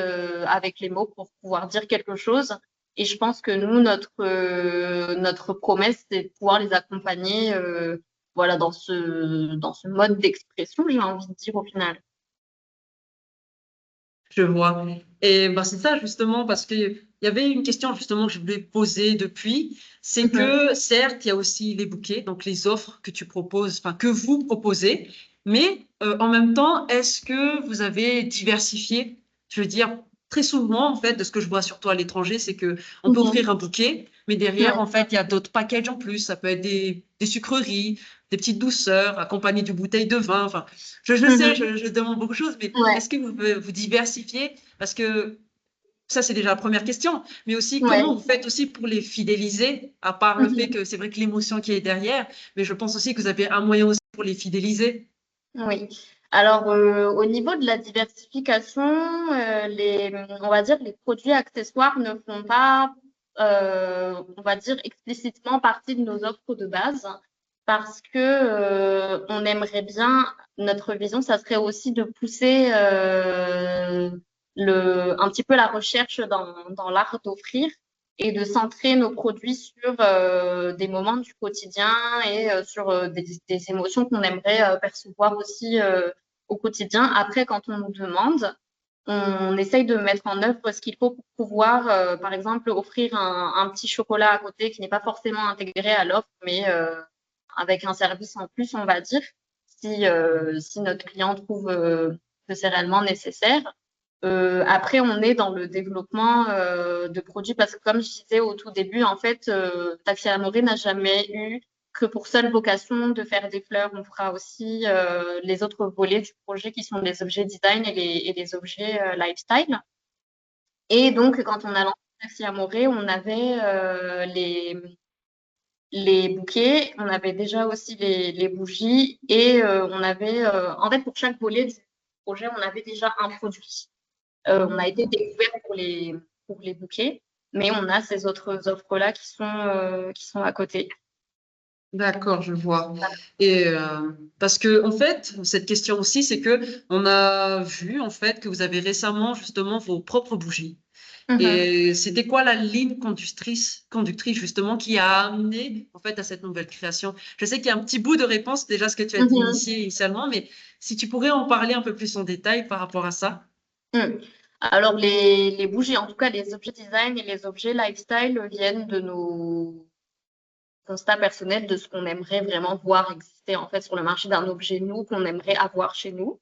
avec les mots pour pouvoir dire quelque chose. Et je pense que nous, notre promesse, c'est de pouvoir les accompagner. Voilà, dans ce mode d'expression, j'ai envie de dire au final. Je vois. Et ben, c'est ça justement, parce qu'il y avait une question justement que je voulais poser depuis, c'est Mhm. que certes, il y a aussi les bouquets, donc les offres que tu proposes, enfin que vous proposez, mais en même temps, est-ce que vous avez diversifié? Je veux dire, très souvent, en fait, de ce que je vois surtout à l'étranger, c'est que on peut Mhm. offrir un bouquet, mais derrière, Ouais. en fait, il y a d'autres packages en plus. Ça peut être des sucreries, des petites douceurs, accompagnées d'une bouteille de vin. Enfin, je sais, Mhm. je demande beaucoup de choses, mais Ouais. est-ce que vous diversifiez? Parce que ça, c'est déjà la première question. Mais aussi, comment Ouais. vous faites aussi pour les fidéliser, à part le fait Mhm. que c'est vrai que l'émotion qui est derrière, mais je pense aussi que vous avez un moyen aussi pour les fidéliser. Oui. Alors, au niveau de la diversification, on va dire les produits accessoires ne font pas, on va dire, explicitement partie de nos offres de base parce que on aimerait bien, notre vision, ça serait aussi de pousser un petit peu la recherche dans l'art d'offrir et de centrer nos produits sur des moments du quotidien et sur des émotions qu'on aimerait percevoir aussi au quotidien. Après, quand on nous demande, on essaye de mettre en œuvre ce qu'il faut pour pouvoir, par exemple, offrir un petit chocolat à côté qui n'est pas forcément intégré à l'offre, mais avec un service en plus, on va dire, si notre client trouve que c'est réellement nécessaire. Après, on est dans le développement de produits parce que, comme je disais au tout début, en fait, Taxi Amoré n'a jamais eu que pour seule vocation de faire des fleurs. On fera aussi les autres volets du projet qui sont les objets design et les objets lifestyle. Et donc, quand on a lancé Taxi Amoré, on avait les bouquets, on avait déjà aussi les bougies et on avait, en fait, pour chaque volet projet, on avait déjà un produit. On a été découvert pour les bouquets, mais on a ces autres offres-là qui sont à côté. D'accord, je vois. Et parce que en fait, cette question aussi, c'est que on a vu en fait que vous avez récemment justement vos propres bougies. Mhm. Et c'était quoi la ligne conductrice justement qui a amené en fait à cette nouvelle création? Je sais qu'il y a un petit bout de réponse déjà ce que tu as dit Mhm. initié initialement, mais si tu pourrais en parler un peu plus en détail par rapport à ça. Mm. Alors, les bougies, en tout cas, les objets design et les objets lifestyle viennent de nos constats personnels de ce qu'on aimerait vraiment voir exister en fait sur le marché d'un objet nous qu'on aimerait avoir chez nous.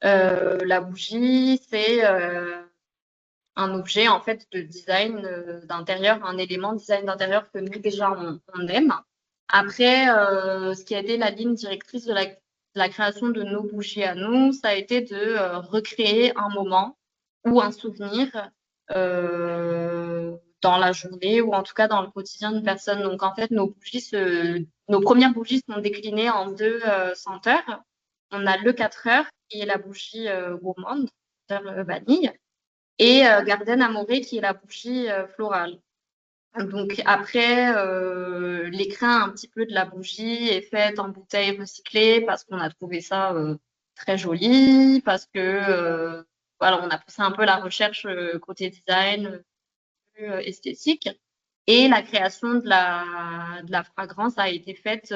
La bougie, c'est un objet en fait de design d'intérieur, un élément de design d'intérieur que nous déjà on aime. Après, ce qui a été la ligne directrice de la création de nos bougies à nous, ça a été de recréer un moment ou un souvenir dans la journée ou en tout cas dans le quotidien d'une personne. Donc en fait, nos premières bougies sont déclinées en deux senteurs. On a le 4 heures qui est la bougie gourmande, vanille, et Garden Amoré qui est la bougie florale. Donc après, l'écrin un petit peu de la bougie est fait en bouteille recyclée parce qu'on a trouvé ça très joli, parce que voilà, on a poussé un peu la recherche côté design, plus esthétique. Et la création de la fragrance a été faite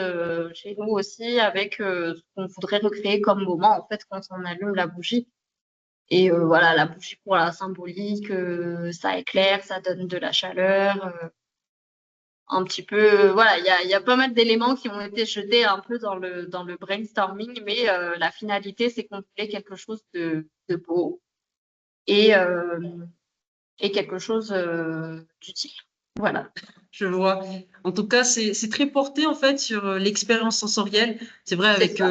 chez nous aussi avec ce qu'on voudrait recréer comme moment en fait quand on allume la bougie. Et voilà, la bougie pour la symbolique, ça éclaire, ça donne de la chaleur. Un petit peu, voilà, il y a pas mal d'éléments qui ont été jetés un peu dans le brainstorming, mais la finalité, c'est qu'on voulait quelque chose de beau et, euh, et quelque chose d'utile. Voilà. Je vois. En tout cas, c'est très porté en fait sur l'expérience sensorielle. C'est vrai C'est avec ça.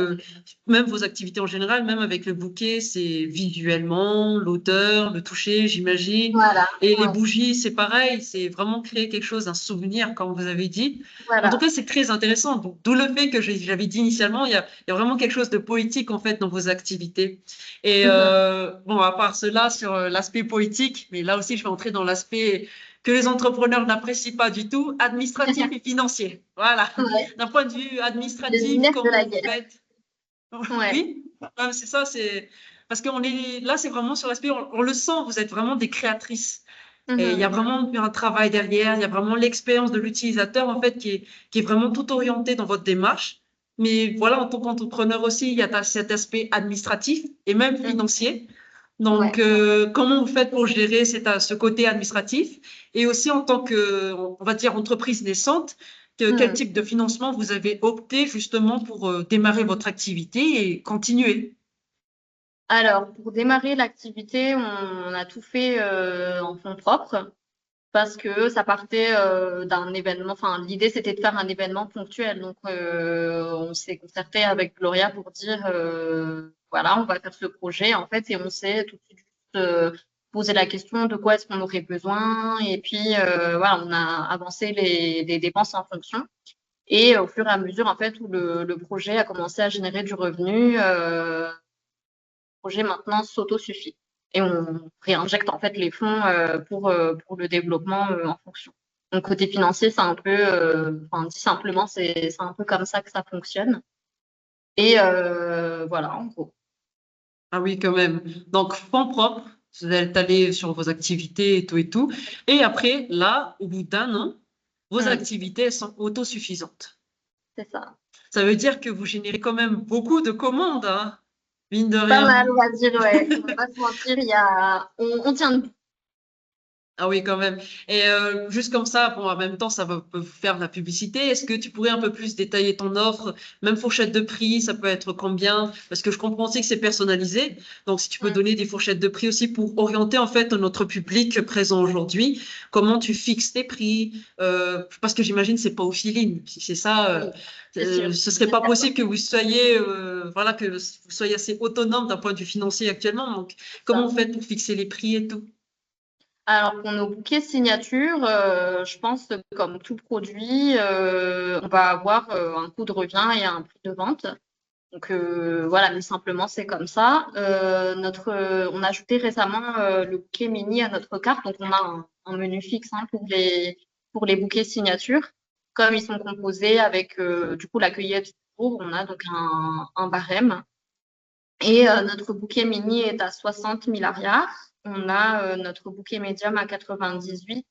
même vos activités en général, même avec le bouquet, c'est visuellement, l'odeur, le toucher, j'imagine. Voilà. Et les Ouais. bougies, c'est pareil, c'est vraiment créer quelque chose, un souvenir, comme vous avez dit. En tout Voilà. cas, c'est très intéressant. Donc, d'où le fait que j'avais dit initialement, il y a vraiment quelque chose de poétique en fait dans vos activités. Et Mhm. bon, à part cela, sur l'aspect poétique, mais là aussi, je vais entrer dans l'aspect que les entrepreneurs n'apprécient pas du tout, administratif et financier. Voilà. Ouais. D'un point de vue Le administratif, nerf de comment la vous guerre. faites? Ouais. Oui, c'est ça, c'est parce qu'on est là, c'est vraiment sur l'aspect, on le sent, vous êtes vraiment des créatrices. Et il y a Mhm. vraiment un travail derrière, il y a vraiment l'expérience de l'utilisateur en fait qui est vraiment tout orienté dans votre démarche. Mais voilà, en tant qu'entrepreneur aussi, il y a cet aspect administratif et même Mhm. financier. Donc, Ouais. comment vous faites pour gérer ce côté administratif? Et aussi en tant que, on va dire, entreprise naissante, quel Mhm. type de financement vous avez opté justement pour démarrer votre activité et continuer? Alors, pour démarrer l'activité, on a tout fait en fonds propres. Parce que ça partait d'un événement, enfin l'idée c'était de faire un événement ponctuel. Donc on s'est concerté avec Gloria pour dire voilà, on va faire ce projet en fait et on s'est tout de suite posé la question de quoi est-ce qu'on aurait besoin et puis voilà, on a avancé les dépenses en fonction. Et au fur et à mesure en fait où le projet a commencé à générer du revenu, le projet maintenant s'autosuffit. Et on réinjecte en fait les fonds pour le développement en fonction. Donc côté financier, c'est un peu, enfin dit simplement, c'est un peu comme ça que ça fonctionne. Et voilà, en gros. Ah oui, quand même. Donc, fonds propres, vous êtes allé sur vos activités et tout et tout. Et après, là, au bout d'un an, vos Hmm, activités elles sont autosuffisantes. c'est ça. Ça veut dire que vous générez quand même beaucoup de commandes, hein, mine de Pas rien. mal, on va dire, ouais. On va pas se mentir, on tient debout. Ah oui, quand même. Et juste comme ça, bon, en même temps, ça va peut vous faire de la publicité. Est-ce que tu pourrais un peu plus détailler ton offre, même fourchette de prix, ça peut être combien? Parce que je comprends aussi que c'est personnalisé. Donc, si tu peux Hmm. donner des fourchettes de prix aussi pour orienter en fait notre public présent aujourd'hui, comment tu fixes tes prix? Parce que j'imagine c'est pas au feeling. Si c'est ça, Oui, c'est sûr. ce serait C'est pas certain. possible que vous soyez, voilà, que vous soyez assez autonome d'un point de vue financier actuellement. Donc, comment Ça. vous faites pour fixer les prix et tout? Alors, pour nos bouquets signature, je pense que comme tout produit, on va avoir un coût de revient et un prix de vente. Donc voilà, mais simplement c'est comme ça. On a ajouté récemment le bouquet mini à notre carte, donc on a un menu fixe hein, pour les bouquets signatures. Comme ils sont composés avec du coup la cueillette du jour, on a donc un barème. Et notre bouquet mini est à 60 millariats. On a notre bouquet médium à 98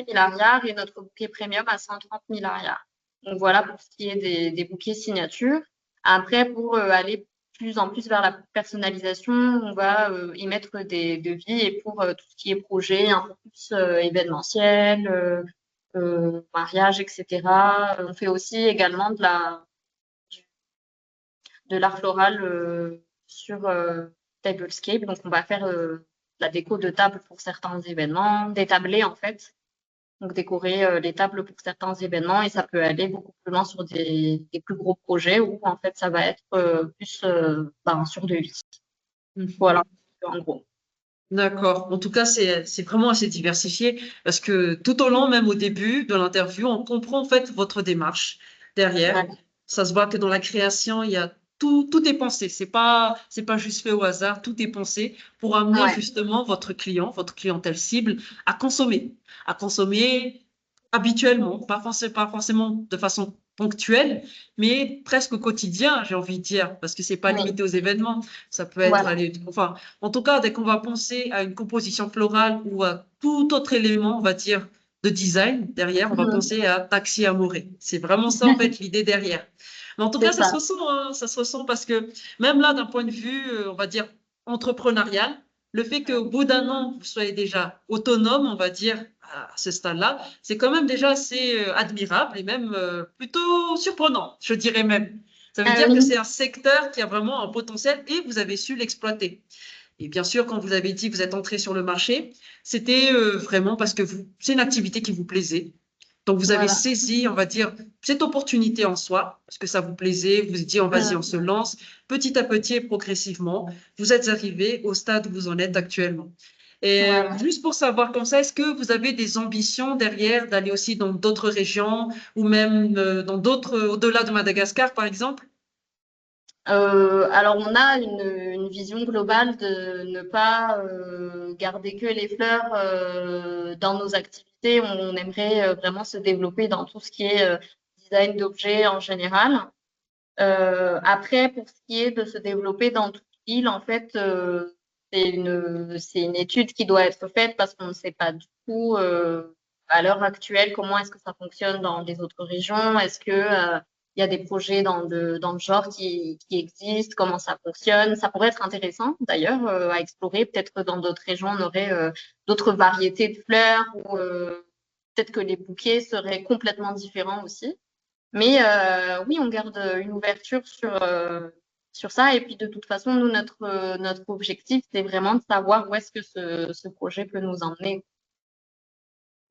millariats et notre bouquet premium à 130 millariats. Donc voilà pour ce qui est des bouquets signatures. Après, pour aller plus en plus vers la personnalisation, on va y mettre des devis et pour tout ce qui est projet un peu plus événementiel, mariage, etc. On fait aussi également de l'art floral sur Tablescape. Donc, on va faire la déco de table pour certains événements, des tablés en fait. Donc, décorer les tables pour certains événements et ça peut aller beaucoup plus loin sur des plus gros projets où en fait ça va être plus sur devis. Voilà, en gros. D'accord. En tout cas, c'est vraiment assez diversifié parce que tout au long, même au début de l'interview, on comprend en fait votre démarche derrière. Ouais. Ça se voit que dans la création, il y a tout est pensé. C'est pas juste fait au hasard. Tout est pensé pour amener Ouais. justement votre clientèle cible à consommer habituellement, pas forcément de façon ponctuelle, mais presque au quotidien, j'ai envie de dire, parce que c'est pas Oui. limité aux événements. Ça peut être, Voilà. allez, enfin, en tout cas, dès qu'on va penser à une composition florale ou à tout autre élément, on va dire, de design derrière, on va Mhm. penser à Taxi Amouré. C'est vraiment ça, en fait, l'idée derrière. Mais en tout cas, C'est ça se ça. ressent, hein, ça se ressent parce que même là, d'un point de vue, on va dire, entrepreneurial, le fait qu'au bout d'un an, vous soyez déjà autonome, on va dire, à ce stade-là, c'est quand même déjà assez admirable et même plutôt surprenant, je dirais même. Ça veut Ah dire que oui. c'est un secteur qui a vraiment un potentiel et vous avez su l'exploiter. Et bien sûr, quand vous avez dit que vous êtes entré sur le marché, c'était vraiment parce que c'est une activité qui vous plaisait. Donc, vous avez Voilà. saisi, on va dire, cette opportunité en soi, parce que ça vous plaisait. Vous vous êtes dit, vas-y, on Mhm. se lance petit à petit et progressivement. Vous êtes arrivé au stade où vous en êtes actuellement. Et Voilà. juste pour savoir comme ça, est-ce que vous avez des ambitions derrière d'aller aussi dans d'autres régions ou même dans d'autres, au-delà de Madagascar, par exemple? Alors, on a une vision globale de ne pas garder que les fleurs dans nos activités. On aimerait vraiment se développer dans tout ce qui est design d'objets en général. Après, pour ce qui est de se développer dans toute l'île, en fait, c'est une étude qui doit être faite parce qu'on ne sait pas du tout à l'heure actuelle comment est-ce que ça fonctionne dans les autres régions. Est-ce que il y a des projets dans le genre qui existent, comment ça fonctionne. Ça pourrait être intéressant d'ailleurs à explorer. Peut-être que dans d'autres régions, on aurait d'autres variétés de fleurs ou peut-être que les bouquets seraient complètement différents aussi. Mais oui, on garde une ouverture sur ça. Et puis de toute façon, nous, notre objectif, c'est vraiment de savoir où est-ce que ce projet peut nous emmener.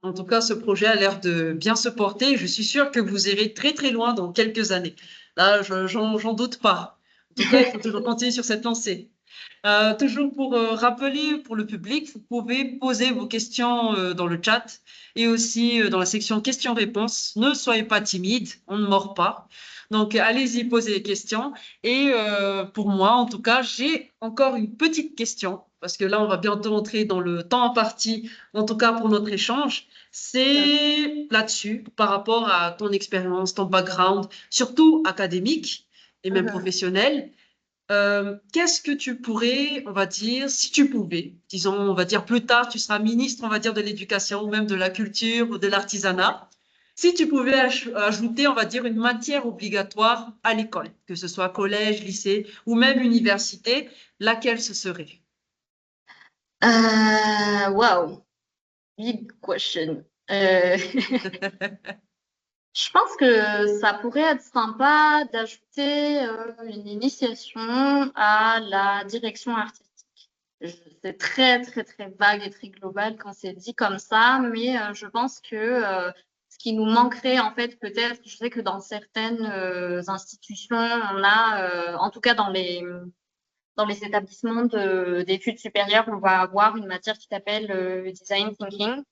En tout cas, ce projet a l'air de bien se porter. Je suis sûre que vous irez très très loin dans quelques années. Là, j'en doute pas. En tout cas, il faut toujours continuer sur cette lancée. Toujours pour rappeler pour le public, vous pouvez poser vos questions dans le chat et aussi dans la section questions-réponses. Ne soyez pas timide, on ne mord pas. Donc, allez-y, posez les questions. Et pour moi, en tout cas, j'ai encore une petite question parce que là, on va bientôt entrer dans le temps imparti, en tout cas pour notre échange. C'est là-dessus, par rapport à ton expérience, ton background, surtout académique et même Mhm. professionnel. Qu'est-ce que tu pourrais, on va dire, si tu pouvais, disons, on va dire plus tard, tu seras ministre, on va dire, de l'éducation ou même de la culture ou de l'artisanat. Si tu pouvais ajouter, on va dire, une matière obligatoire à l'école, que ce soit collège, lycée ou même université, laquelle ce serait? Wow, big question. Je pense que ça pourrait être sympa d'ajouter une initiation à la direction artistique. C'est très, très, très vague et très global quand c'est dit comme ça, mais je pense que ce qui nous manquerait, en fait, peut-être, je sais que dans certaines institutions, on a, en tout cas dans les établissements d'études supérieures, on va avoir une matière qui s'appelle design thinking.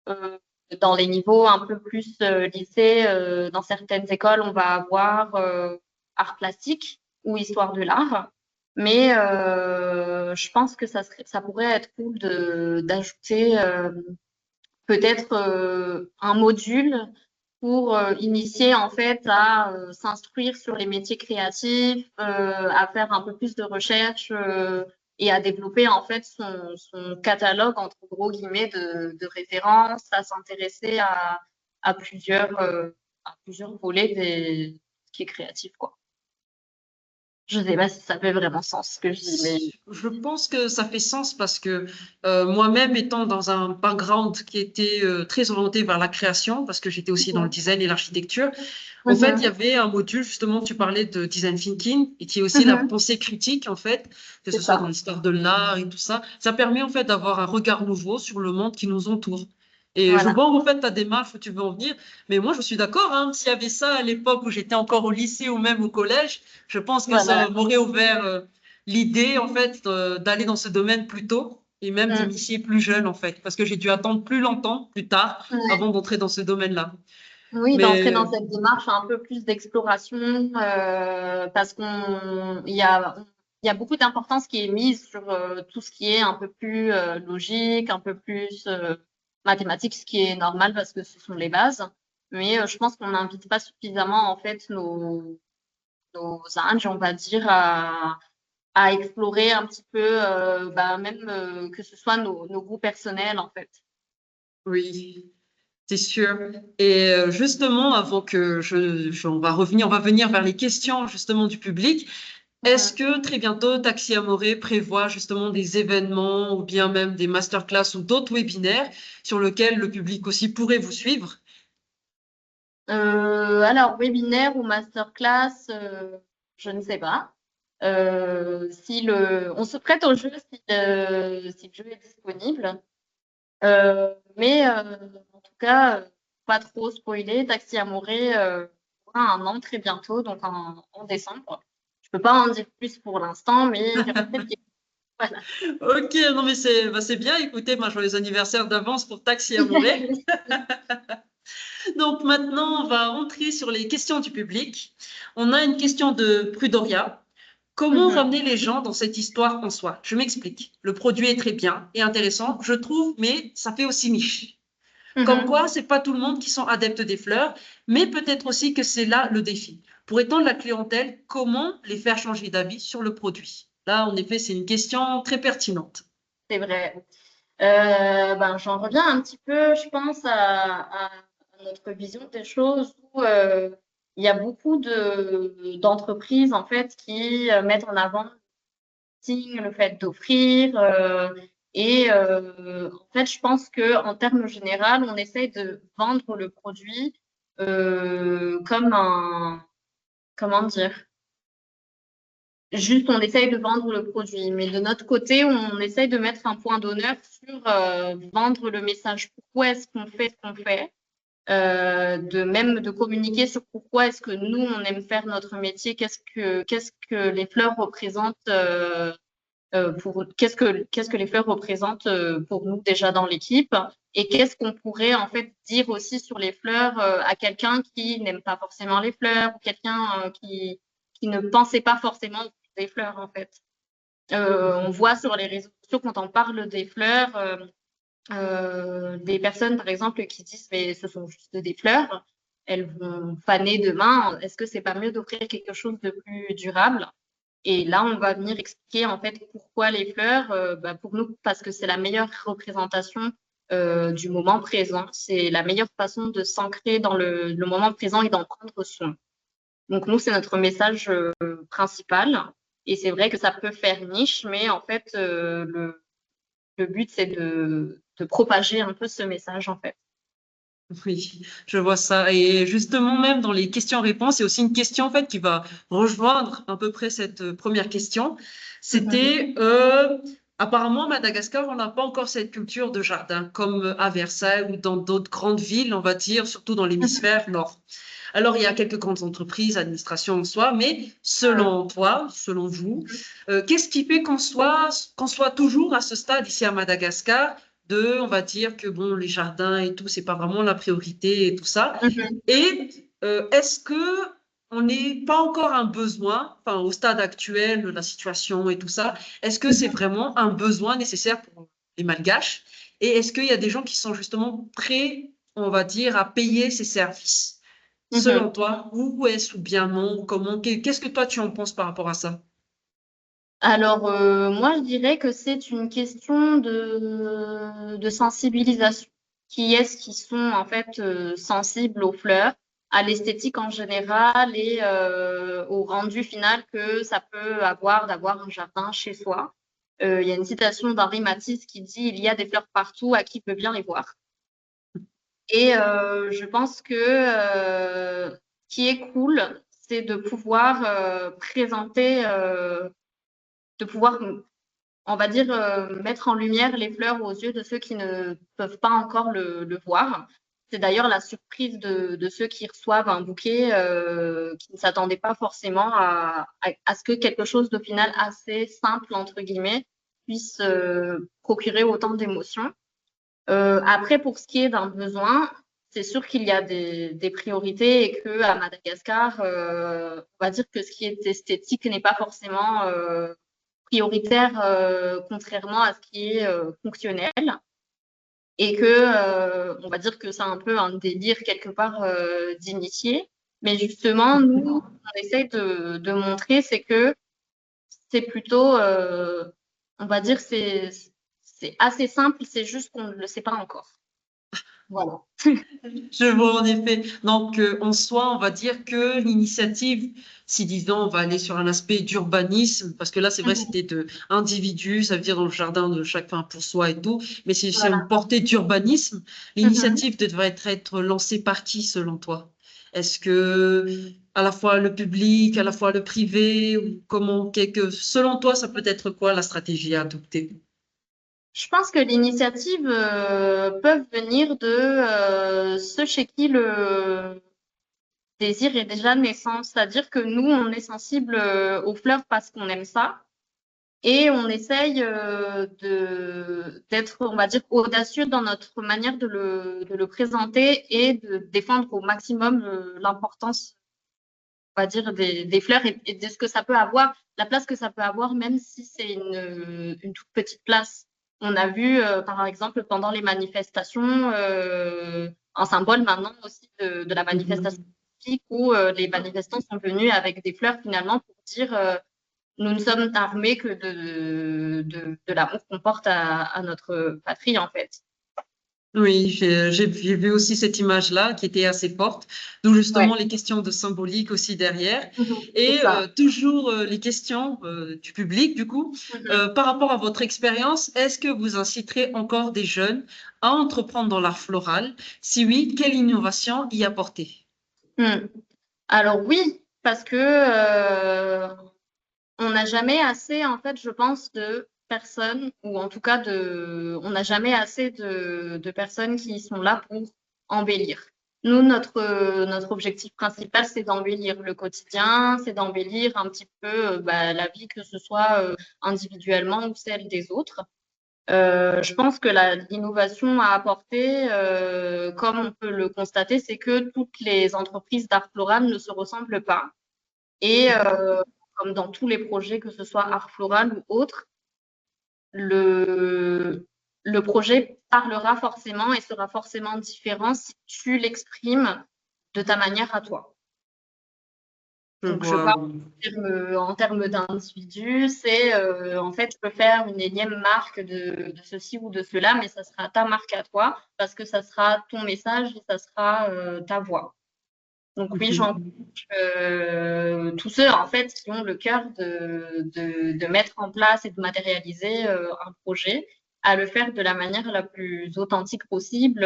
Euh, Dans les niveaux un peu plus lycée, dans certaines écoles, on va avoir art plastique ou histoire de l'art. Mais je pense que ça pourrait être cool d'ajouter peut-être un module pour initier en fait à s'instruire sur les métiers créatifs, à faire un peu plus de recherche et à développer en fait son catalogue entre gros guillemets de références, à s'intéresser à plusieurs volets ce qui est créatif quoi. Je sais pas si ça fait vraiment sens ce que je dis, mais Je pense que ça fait sens parce que moi-même étant dans un background qui était très orienté vers la création, parce que j'étais aussi dans le Mhm. design et l'architecture, en fait, il y Mhm. avait un module, justement, tu parlais de design thinking, et qui est aussi la Mhm. pensée critique, en fait, que ce C'est soit dans ça. l'histoire de l'art et tout ça. Ça permet, en fait, d'avoir un regard nouveau sur le monde qui nous entoure. Et je Voilà. vois, en fait, ta démarche où tu veux en venir, mais moi, je suis d'accord, hein, s'il y avait ça à l'époque où j'étais encore au lycée ou même au collège, je pense que ça Voilà. m'aurait ouvert l'idée, en fait, d'aller dans ce domaine plus tôt et même Mm. d'initier plus jeune, en fait, parce que j'ai dû attendre plus longtemps, plus tard, Ouais. avant d'entrer dans ce domaine-là. Oui, d'entrer dans Mais cette démarche un peu plus d'exploration, parce il y a beaucoup d'importance qui est mise sur tout ce qui est un peu plus logique, un peu plus mathématique, ce qui est normal parce que ce sont les bases. Mais je pense qu'on n'invite pas suffisamment en fait nos âges, on va dire, à explorer un petit peu, même que ce soit nos goûts personnels en fait. oui, c'est sûr. Et justement, avant que on va venir vers les questions justement du public. Est-ce Mhm. que très bientôt Taxi Amoré prévoit justement des événements ou bien même des masterclass ou d'autres webinaires sur lesquels le public aussi pourrait vous suivre? Alors, webinaire ou masterclass, je ne sais pas. On se prête au jeu si le jeu est disponible. Mais en tout cas, pas trop spoiler. Taxi Amouré aura un an très bientôt, donc en décembre. Je peux pas en dire plus pour l'instant, mais il y aura peut-être quelque chose. Voilà. Ok, non mais c'est bien. Écoutez, moi joyeux anniversaire d'avance pour Taxi Amoré. Donc maintenant, on va rentrer sur les questions du public. On a une question de Prudoria. Comment Mhm, ramener les gens dans cette histoire en soi? Je m'explique. Le produit est très bien et intéressant, je trouve, mais ça fait aussi niche. Comme mhm. quoi, c'est pas tout le monde qui sont adeptes des fleurs, mais peut-être aussi que c'est là le défi. Pour étendre la clientèle, comment les faire changer d'avis sur le produit? Là, en effet, c'est une question très pertinente. C'est vrai. J'en reviens un petit peu, je pense, à notre vision des choses où il y a beaucoup d'entreprises en fait qui mettent en avant le fait d'offrir en fait, je pense que en termes général, on essaye de vendre le produit comme comment dire, juste on essaye de vendre le produit, mais de notre côté, on essaye de mettre un point d'honneur sur vendre le message. Pourquoi est-ce qu'on fait ce qu'on fait? De communiquer sur pourquoi est-ce que nous on aime faire notre métier, qu'est-ce que les fleurs représentent qu'est-ce que les fleurs représentent pour nous déjà dans l'équipe et qu'est-ce qu'on pourrait en fait dire aussi sur les fleurs à quelqu'un qui n'aime pas forcément les fleurs ou quelqu'un qui ne pensait pas forcément des fleurs en fait. On voit sur les réseaux sociaux quand on parle des fleurs des personnes par exemple qui disent mais ce sont juste des fleurs, elles vont faner demain. Est-ce que c'est pas mieux d'offrir quelque chose de plus durable? Et là, on va venir expliquer en fait pourquoi les fleurs, pour nous, parce que c'est la meilleure représentation du moment présent. C'est la meilleure façon de s'ancrer dans le moment présent et d'en prendre soin. Donc nous, c'est notre message principal. Et c'est vrai que ça peut faire niche, mais en fait, le but, c'est de propager un peu ce message en fait. Oui, je vois ça. Et justement, même dans les questions-réponses, il y a aussi une question en fait qui va rejoindre à peu près cette première question. Mhm. C'était apparemment à Madagascar, on n'a pas encore cette culture de jardin comme à Versailles ou dans d'autres grandes villes, on va dire, surtout dans Mhm. l'hémisphère nord. Alors, il y a quelques grandes entreprises, administrations en soi, mais selon toi, selon vous, qu'est-ce qui fait qu'on soit toujours à ce stade ici à Madagascar de, on va dire que bon, les jardins et tout, c'est pas vraiment la priorité et tout ça. Mhm. Et est-ce que on n'est pas encore un besoin, enfin, au stade actuel de la situation et tout ça. Est-ce que c'est vraiment un besoin nécessaire pour les Malgaches? Et est-ce qu'il y a des gens qui sont justement prêts, on va dire, à payer ces services? Mhm. Selon toi, ou est-ce ou bien non? Comment, qu'est-ce que toi tu en penses par rapport à ça? Alors, moi, je dirais que c'est une question de sensibilisation. Qui est-ce qui sont en fait sensibles aux fleurs, à l'esthétique en général et au rendu final que ça peut avoir d'avoir un jardin chez soi. Il y a une citation d'Henri Matisse qui dit: «Il y a des fleurs partout, à qui peut bien les voir?» Et je pense que ce qui est cool, c'est de pouvoir présenter, de pouvoir on va dire, mettre en lumière les fleurs aux yeux de ceux qui ne peuvent pas encore le voir. C'est d'ailleurs la surprise de ceux qui reçoivent un bouquet, qui ne s'attendaient pas forcément à ce que quelque chose d'au final assez «simple» entre guillemets puisse procurer autant d'émotions. Après pour ce qui est d'un besoin, c'est sûr qu'il y a des priorités et qu'à Madagascar, on va dire que ce qui est esthétique n'est pas forcément, prioritaire, contrairement à ce qui est fonctionnel, et que on va dire que c'est un peu un délire quelque part d'initié. Mais justement, nous, on essaye de montrer, c'est que c'est plutôt, on va dire, c'est assez simple, c'est juste qu'on ne le sait pas encore. Voilà. Je vois en effet. Donc, en soi, on va dire que l'initiative, si disons, on va aller sur un aspect d'urbanisme, parce que là, c'est vrai, Mhm. c'était de individu, ça veut dire dans le jardin de chacun pour soi et tout, mais si c'est une Voilà. portée d'urbanisme, Mhm. l'initiative devrait être lancée par qui, selon toi? Est-ce que à la fois le public, à la fois le privé, ou comment, selon toi, ça peut être quoi la stratégie à adopter? Je pense que l'initiative peuvent venir de ceux chez qui le désir est déjà naissant, c'est-à-dire que nous, on est sensible aux fleurs parce qu'on aime ça et on essaye d'être, on va dire, audacieux dans notre manière de le présenter et de défendre au maximum l'importance, on va dire, des fleurs et de ce que ça peut avoir, la place que ça peut avoir, même si c'est une toute petite place. On a vu, par exemple, pendant les manifestations, un symbole maintenant aussi de la manifestation Mhm. où les manifestants sont venus avec des fleurs finalement pour dire nous ne sommes armés que de l'amour qu'on porte à notre patrie en fait. Oui, j'ai vu aussi cette image-là qui était assez forte, d'où Ouais, justement les questions de symbolique aussi derrière. c'est Et ça. toujours les questions du public, du coup, par rapport à votre expérience, est-ce que vous inciterez encore des jeunes à entreprendre dans l'art floral? Si oui, quelle innovation y apporter? Alors oui, parce que on n'a jamais assez, en fait, je pense, de personnes, ou en tout cas on n'a jamais assez de personnes qui sont là pour embellir. Nous, notre objectif principal, c'est d'embellir le quotidien, c'est d'embellir un petit peu bah, la vie, que ce soit individuellement ou celle des autres. Je pense que l'innovation à apporter, comme on peut le constater, c'est que toutes les entreprises d'art floral ne se ressemblent pas. Et comme dans tous les projets, que ce soit art floral ou autre, le, le projet parlera forcément et sera forcément différent si tu l'exprimes de ta manière à toi. Je Donc, je vois, parle oui. en termes d'individu, c'est en fait, je peux faire une énième marque de ceci ou de cela, mais ça sera ta marque à toi parce que ça sera ton message et ça sera ta voix. Donc oui, j'encourage tous ceux en fait qui ont le cœur de mettre en place et de matérialiser un projet, à le faire de la manière la plus authentique possible.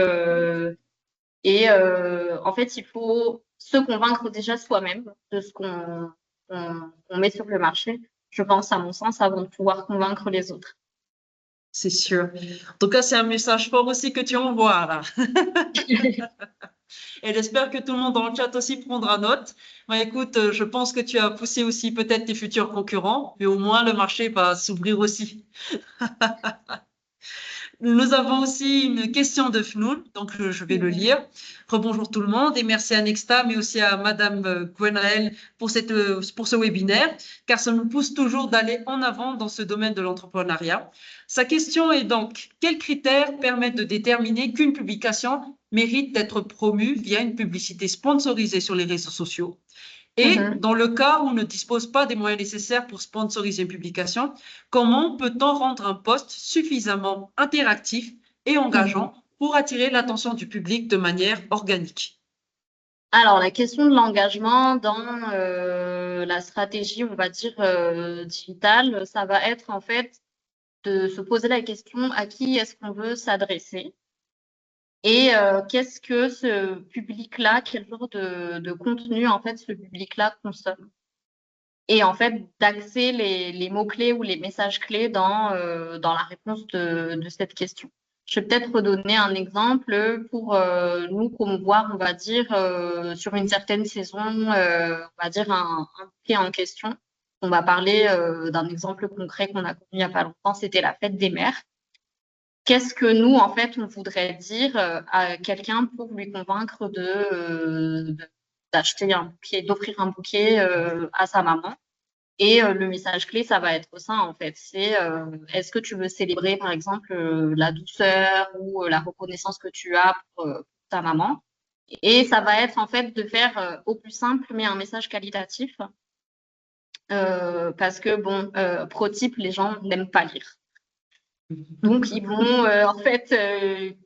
Et en fait, il faut se convaincre déjà soi-même de ce qu'on met sur le marché, je pense, à mon sens, avant de pouvoir convaincre les autres. C'est sûr. En tout cas, c'est un message fort aussi que tu envoies là. Et j'espère que tout le monde dans le chat aussi prendra note. Bah, écoute, je pense que tu as poussé aussi peut-être tes futurs concurrents, mais au moins le marché va s'ouvrir aussi. Nous avons aussi une question de Fnoun, donc je vais le lire. Rebonjour tout le monde et merci à Nexta, mais aussi à Madame Gwenaël pour ce webinaire, car ça nous pousse toujours d'aller en avant dans ce domaine de l'entrepreneuriat. Sa question est donc, quels critères permettent de déterminer qu'une publication mérite d'être promue via une publicité sponsorisée sur les réseaux sociaux? Et dans le cas où on ne dispose pas des moyens nécessaires pour sponsoriser une publication, comment peut-on rendre un post suffisamment interactif et engageant pour attirer l'attention du public de manière organique? Alors, la question de l'engagement dans la stratégie, on va dire, digitale, ça va être en fait de se poser la question à qui est-ce qu'on veut s'adresser et qu'est-ce que ce public-là, quel genre de contenu en fait ce public-là consomme. Et en fait, d'axer les mots-clés ou les messages clés dans la réponse de cette question. Je vais peut-être redonner un exemple pour nous promouvoir, on va dire, sur une certaine saison, on va dire un bouquet en question. On va parler d'un exemple concret qu'on a connu il n'y a pas longtemps, c'était la fête des mères. Qu'est-ce que nous, en fait, on voudrait dire à quelqu'un pour lui convaincre d'acheter un bouquet, d'offrir un bouquet à sa maman? Et le message clé, ça va être ça, en fait. C'est est-ce que tu veux célébrer, par exemple, la douceur ou la reconnaissance que tu as pour ta maman? Et ça va être, en fait, de faire au plus simple, mais un message qualitatif. Parce que, bon, pro type, les gens n'aiment pas lire. Donc, ils vont, en fait,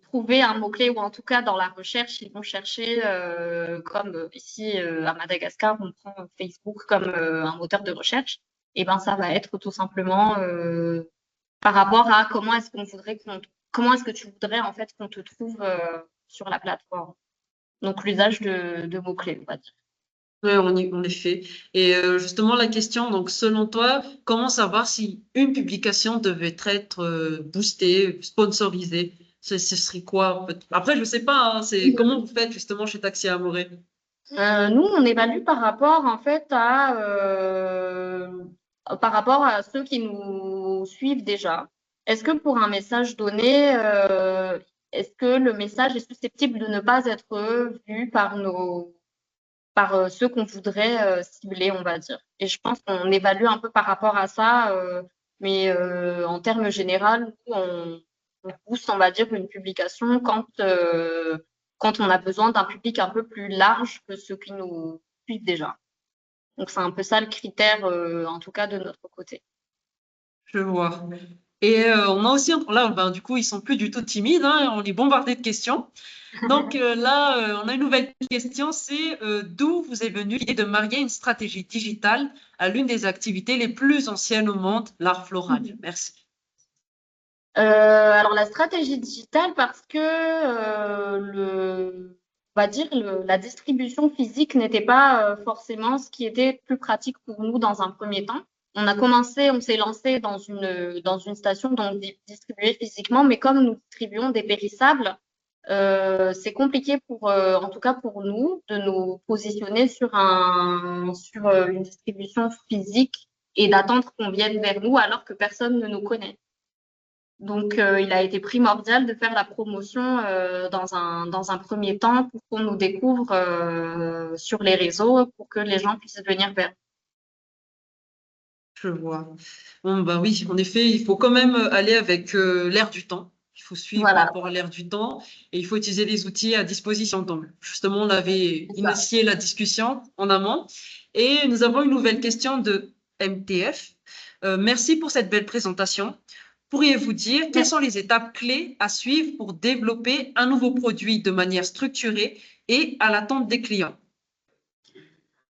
trouver un mot-clé, ou en tout cas, dans la recherche, ils vont chercher, comme ici à Madagascar, on prend Facebook comme un moteur de recherche. Et ben, ça va être tout simplement par rapport à comment est-ce que tu voudrais en fait qu'on te trouve sur la plateforme. Donc l'usage de mots-clés, on va dire. Oui, en effet. Et justement, la question, donc, selon toi, comment savoir si une publication devait être boostée, sponsorisée? Ce serait quoi, en fait? Après, je sais pas, hein, c'est comment vous faites justement chez Taxi Amoré? Nous, on évalue par rapport en fait par rapport à ceux qui nous suivent déjà. Est-ce que pour un message donné, est-ce que le message est susceptible de ne pas être vu par ceux qu'on voudrait cibler, on va dire. Et je pense qu'on évalue un peu par rapport à ça, mais en termes généraux, nous, on pousse, on va dire, une publication quand on a besoin d'un public un peu plus large que ceux qui nous suivent déjà. Donc, c'est un peu ça le critère, en tout cas, de notre côté. Je vois. Et on a aussi, là, ben, du coup, ils sont plus du tout timides, hein, on est bombardé de questions. Donc là, on a une nouvelle question, c'est d'où vous est venue l'idée de marier une stratégie digitale à l'une des activités les plus anciennes au monde, l'art floral? Merci. Alors, la stratégie digitale, parce que on va dire, la distribution physique n'était pas forcément ce qui était plus pratique pour nous dans un premier temps. On s'est lancé dans une station donc distribuée physiquement, mais comme nous distribuons des périssables, c'est compliqué en tout cas pour nous, de nous positionner sur une distribution physique et d'attendre qu'on vienne vers nous alors que personne ne nous connaît. Donc, il a été primordial de faire la promotion dans un premier temps pour qu'on nous découvre sur les réseaux, pour que les gens puissent venir vers nous. Je vois. Bon, bah oui, en effet, il faut quand même aller avec l'air du temps. Il faut suivre par Voilà, rapport à l'air du temps et il faut utiliser les outils à disposition. Donc, justement, on avait c'est ça. initié la discussion en amont et nous avons une nouvelle question de MTF. Merci pour cette belle présentation. Pourriez-vous dire quelles sont les étapes clés à suivre pour développer un nouveau produit de manière structurée et à l'attente des clients?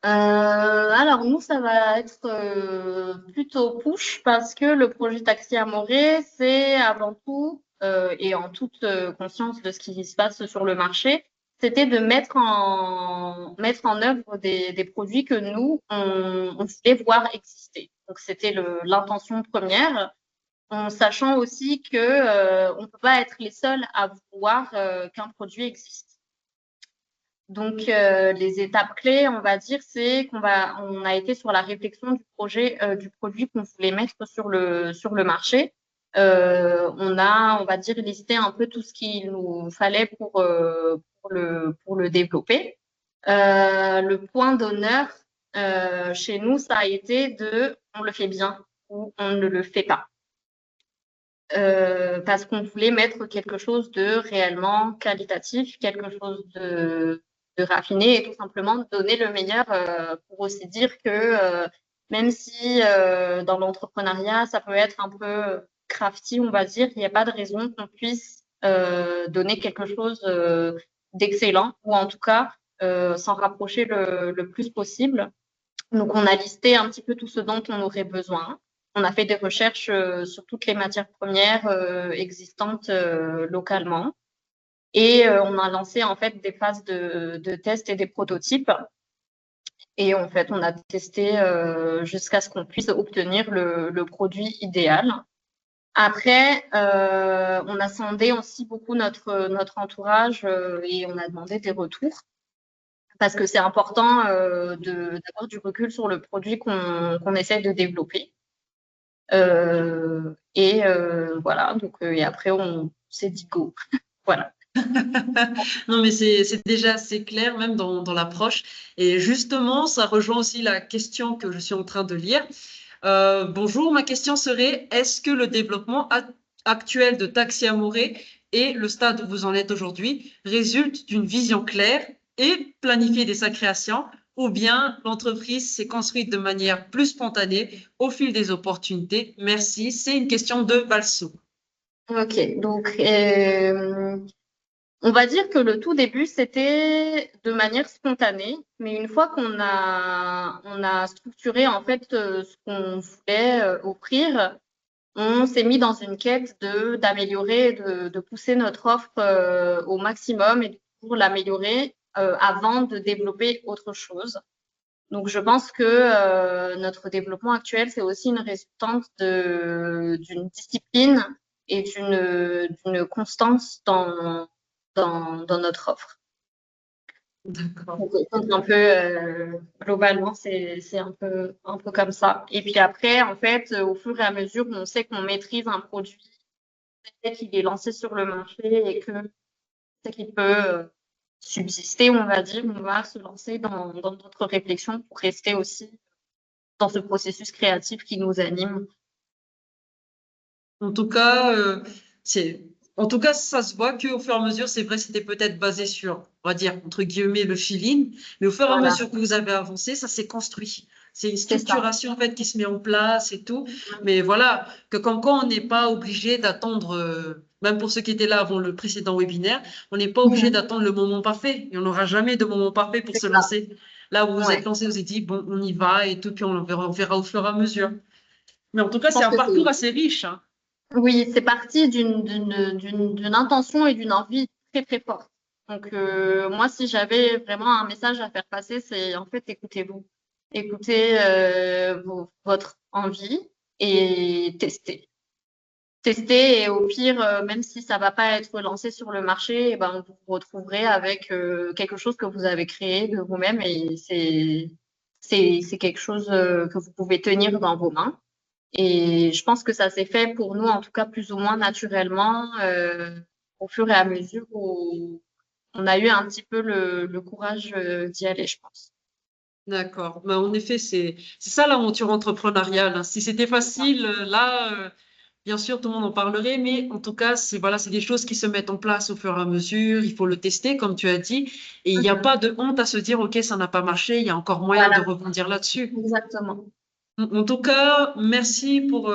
Alors nous, ça va être plutôt push parce que le projet Taxi Amoré, c'est avant tout, et en toute conscience de ce qui se passe sur le marché, c'était de mettre en œuvre des produits que nous, on voulait voir exister. Donc c'était l'intention première, en sachant aussi que on peut pas être les seuls à vouloir qu'un produit existe. Donc, les étapes clés, on va dire, c'est on a été sur la réflexion du projet, du produit qu'on voulait mettre sur le marché. on va dire, listé un peu tout ce qu'il nous fallait pour le développer. Le point d'honneur chez nous, ça a été on le fait bien ou on ne le fait pas. Parce qu'on voulait mettre quelque chose de réellement qualitatif, quelque chose de raffiné et tout simplement donner le meilleur pour aussi dire que même si dans l'entrepreneuriat, ça peut être un peu crafty, on va dire, il n'y a pas de raison qu'on puisse donner quelque chose d'excellent ou en tout cas s'en rapprocher le plus possible. Donc, on a listé un petit peu tout ce dont on aurait besoin. On a fait des recherches sur toutes les matières premières existantes localement. Et on a lancé en fait des phases de tests et des prototypes. Et en fait, on a testé jusqu'à ce qu'on puisse obtenir le produit idéal. Après, on a sondé aussi beaucoup notre entourage et on a demandé des retours parce que c'est important d'avoir du recul sur le produit qu'on essaie de développer. Voilà, donc, et après, on s'est dit go. Voilà. Non, mais c'est déjà assez clair, même dans l'approche. Et justement, ça rejoint aussi la question que je suis en train de lire. Bonjour, ma question serait, est-ce que le développement actuel de Taxi Amoré et le stade où vous en êtes aujourd'hui résulte d'une vision claire et planifiée de sa création, ou bien l'entreprise s'est construite de manière plus spontanée au fil des opportunités? Merci, c'est une question de Balsou. Ok, donc on va dire que le tout début, c'était de manière spontanée, mais une fois on a structuré en fait ce qu'on voulait offrir, on s'est mis dans une quête d'améliorer, de pousser notre offre au maximum et pour l'améliorer avant de développer autre chose. Donc, je pense que notre développement actuel, c'est aussi une résultante d'une discipline et d'une constance dans notre offre. D'accord. Donc, un peu, globalement, c'est un peu comme ça. Et puis après, en fait, au fur et à mesure, on sait qu'on maîtrise un produit, qu'il est lancé sur le marché et que c'est qu'il peut subsister, on va dire, on va se lancer dans d'autres réflexions pour rester aussi dans ce processus créatif qui nous anime. En tout cas, en tout cas, ça se voit qu'au fur et à mesure, c'est vrai, c'était peut-être basé sur, on va dire, entre guillemets, le feeling, mais au fur et à Voilà, mesure que vous avez avancé, ça s'est construit. C'est une c'est ça. structuration, en fait, qui se met en place et tout. Mais voilà, que comme quoi, on n'est pas obligé d'attendre, même pour ceux qui étaient là avant le précédent webinaire, on n'est pas obligé d'attendre le moment parfait. Il n'y en aura jamais de moment parfait pour C'est se ça. lancer. Là où vous Ouais. êtes lancé, vous avez dit, bon, on y va et tout, puis on verra au fur et à mesure. Mais en tout cas, Je c'est pense un que parcours assez riche, hein. oui, c'est parti d'une intention et d'une envie très, très forte. Donc, moi, si j'avais vraiment un message à faire passer, c'est en fait, écoutez-vous. Écoutez votre envie et testez. Tester et au pire, même si ça va pas être lancé sur le marché, eh ben, vous vous retrouverez avec quelque chose que vous avez créé de vous-même et c'est quelque chose que vous pouvez tenir dans vos mains. Et je pense que ça s'est fait pour nous, en tout cas plus ou moins naturellement, au fur et à mesure où on a eu un petit peu le courage d'y aller, je pense. D'accord. Mais en effet, c'est ça l'aventure entrepreneuriale, hein. Si c'était facile, là, bien sûr, tout le monde en parlerait, mais en tout cas, c'est voilà, c'est des choses qui se mettent en place au fur et à mesure. Il faut le tester, comme tu as dit, et il n'y a pas de honte à se dire, OK, ça n'a pas marché, il y a encore moyen de Voilà, rebondir là-dessus. exactement. En tout cas, merci pour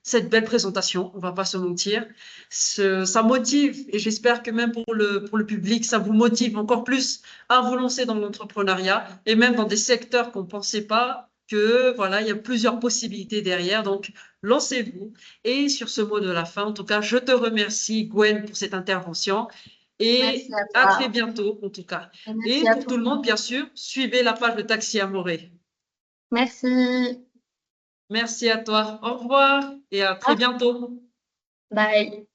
cette belle présentation. On va pas se mentir. Ça motive et j'espère que même pour le public, ça vous motive encore plus à vous lancer dans l'entrepreneuriat et même dans des secteurs qu'on pensait pas que voilà, il y a plusieurs possibilités derrière. Donc, lancez-vous. Et sur ce mot de la fin, en tout cas, je te remercie, Gwen, pour cette intervention Merci et à à très toi bientôt, en tout cas. et merci Et à pour tout tout le le monde, monde. bien sûr, suivez la page de Taxi Amoré. Merci. Merci à toi. Au revoir et à très bientôt. Bye.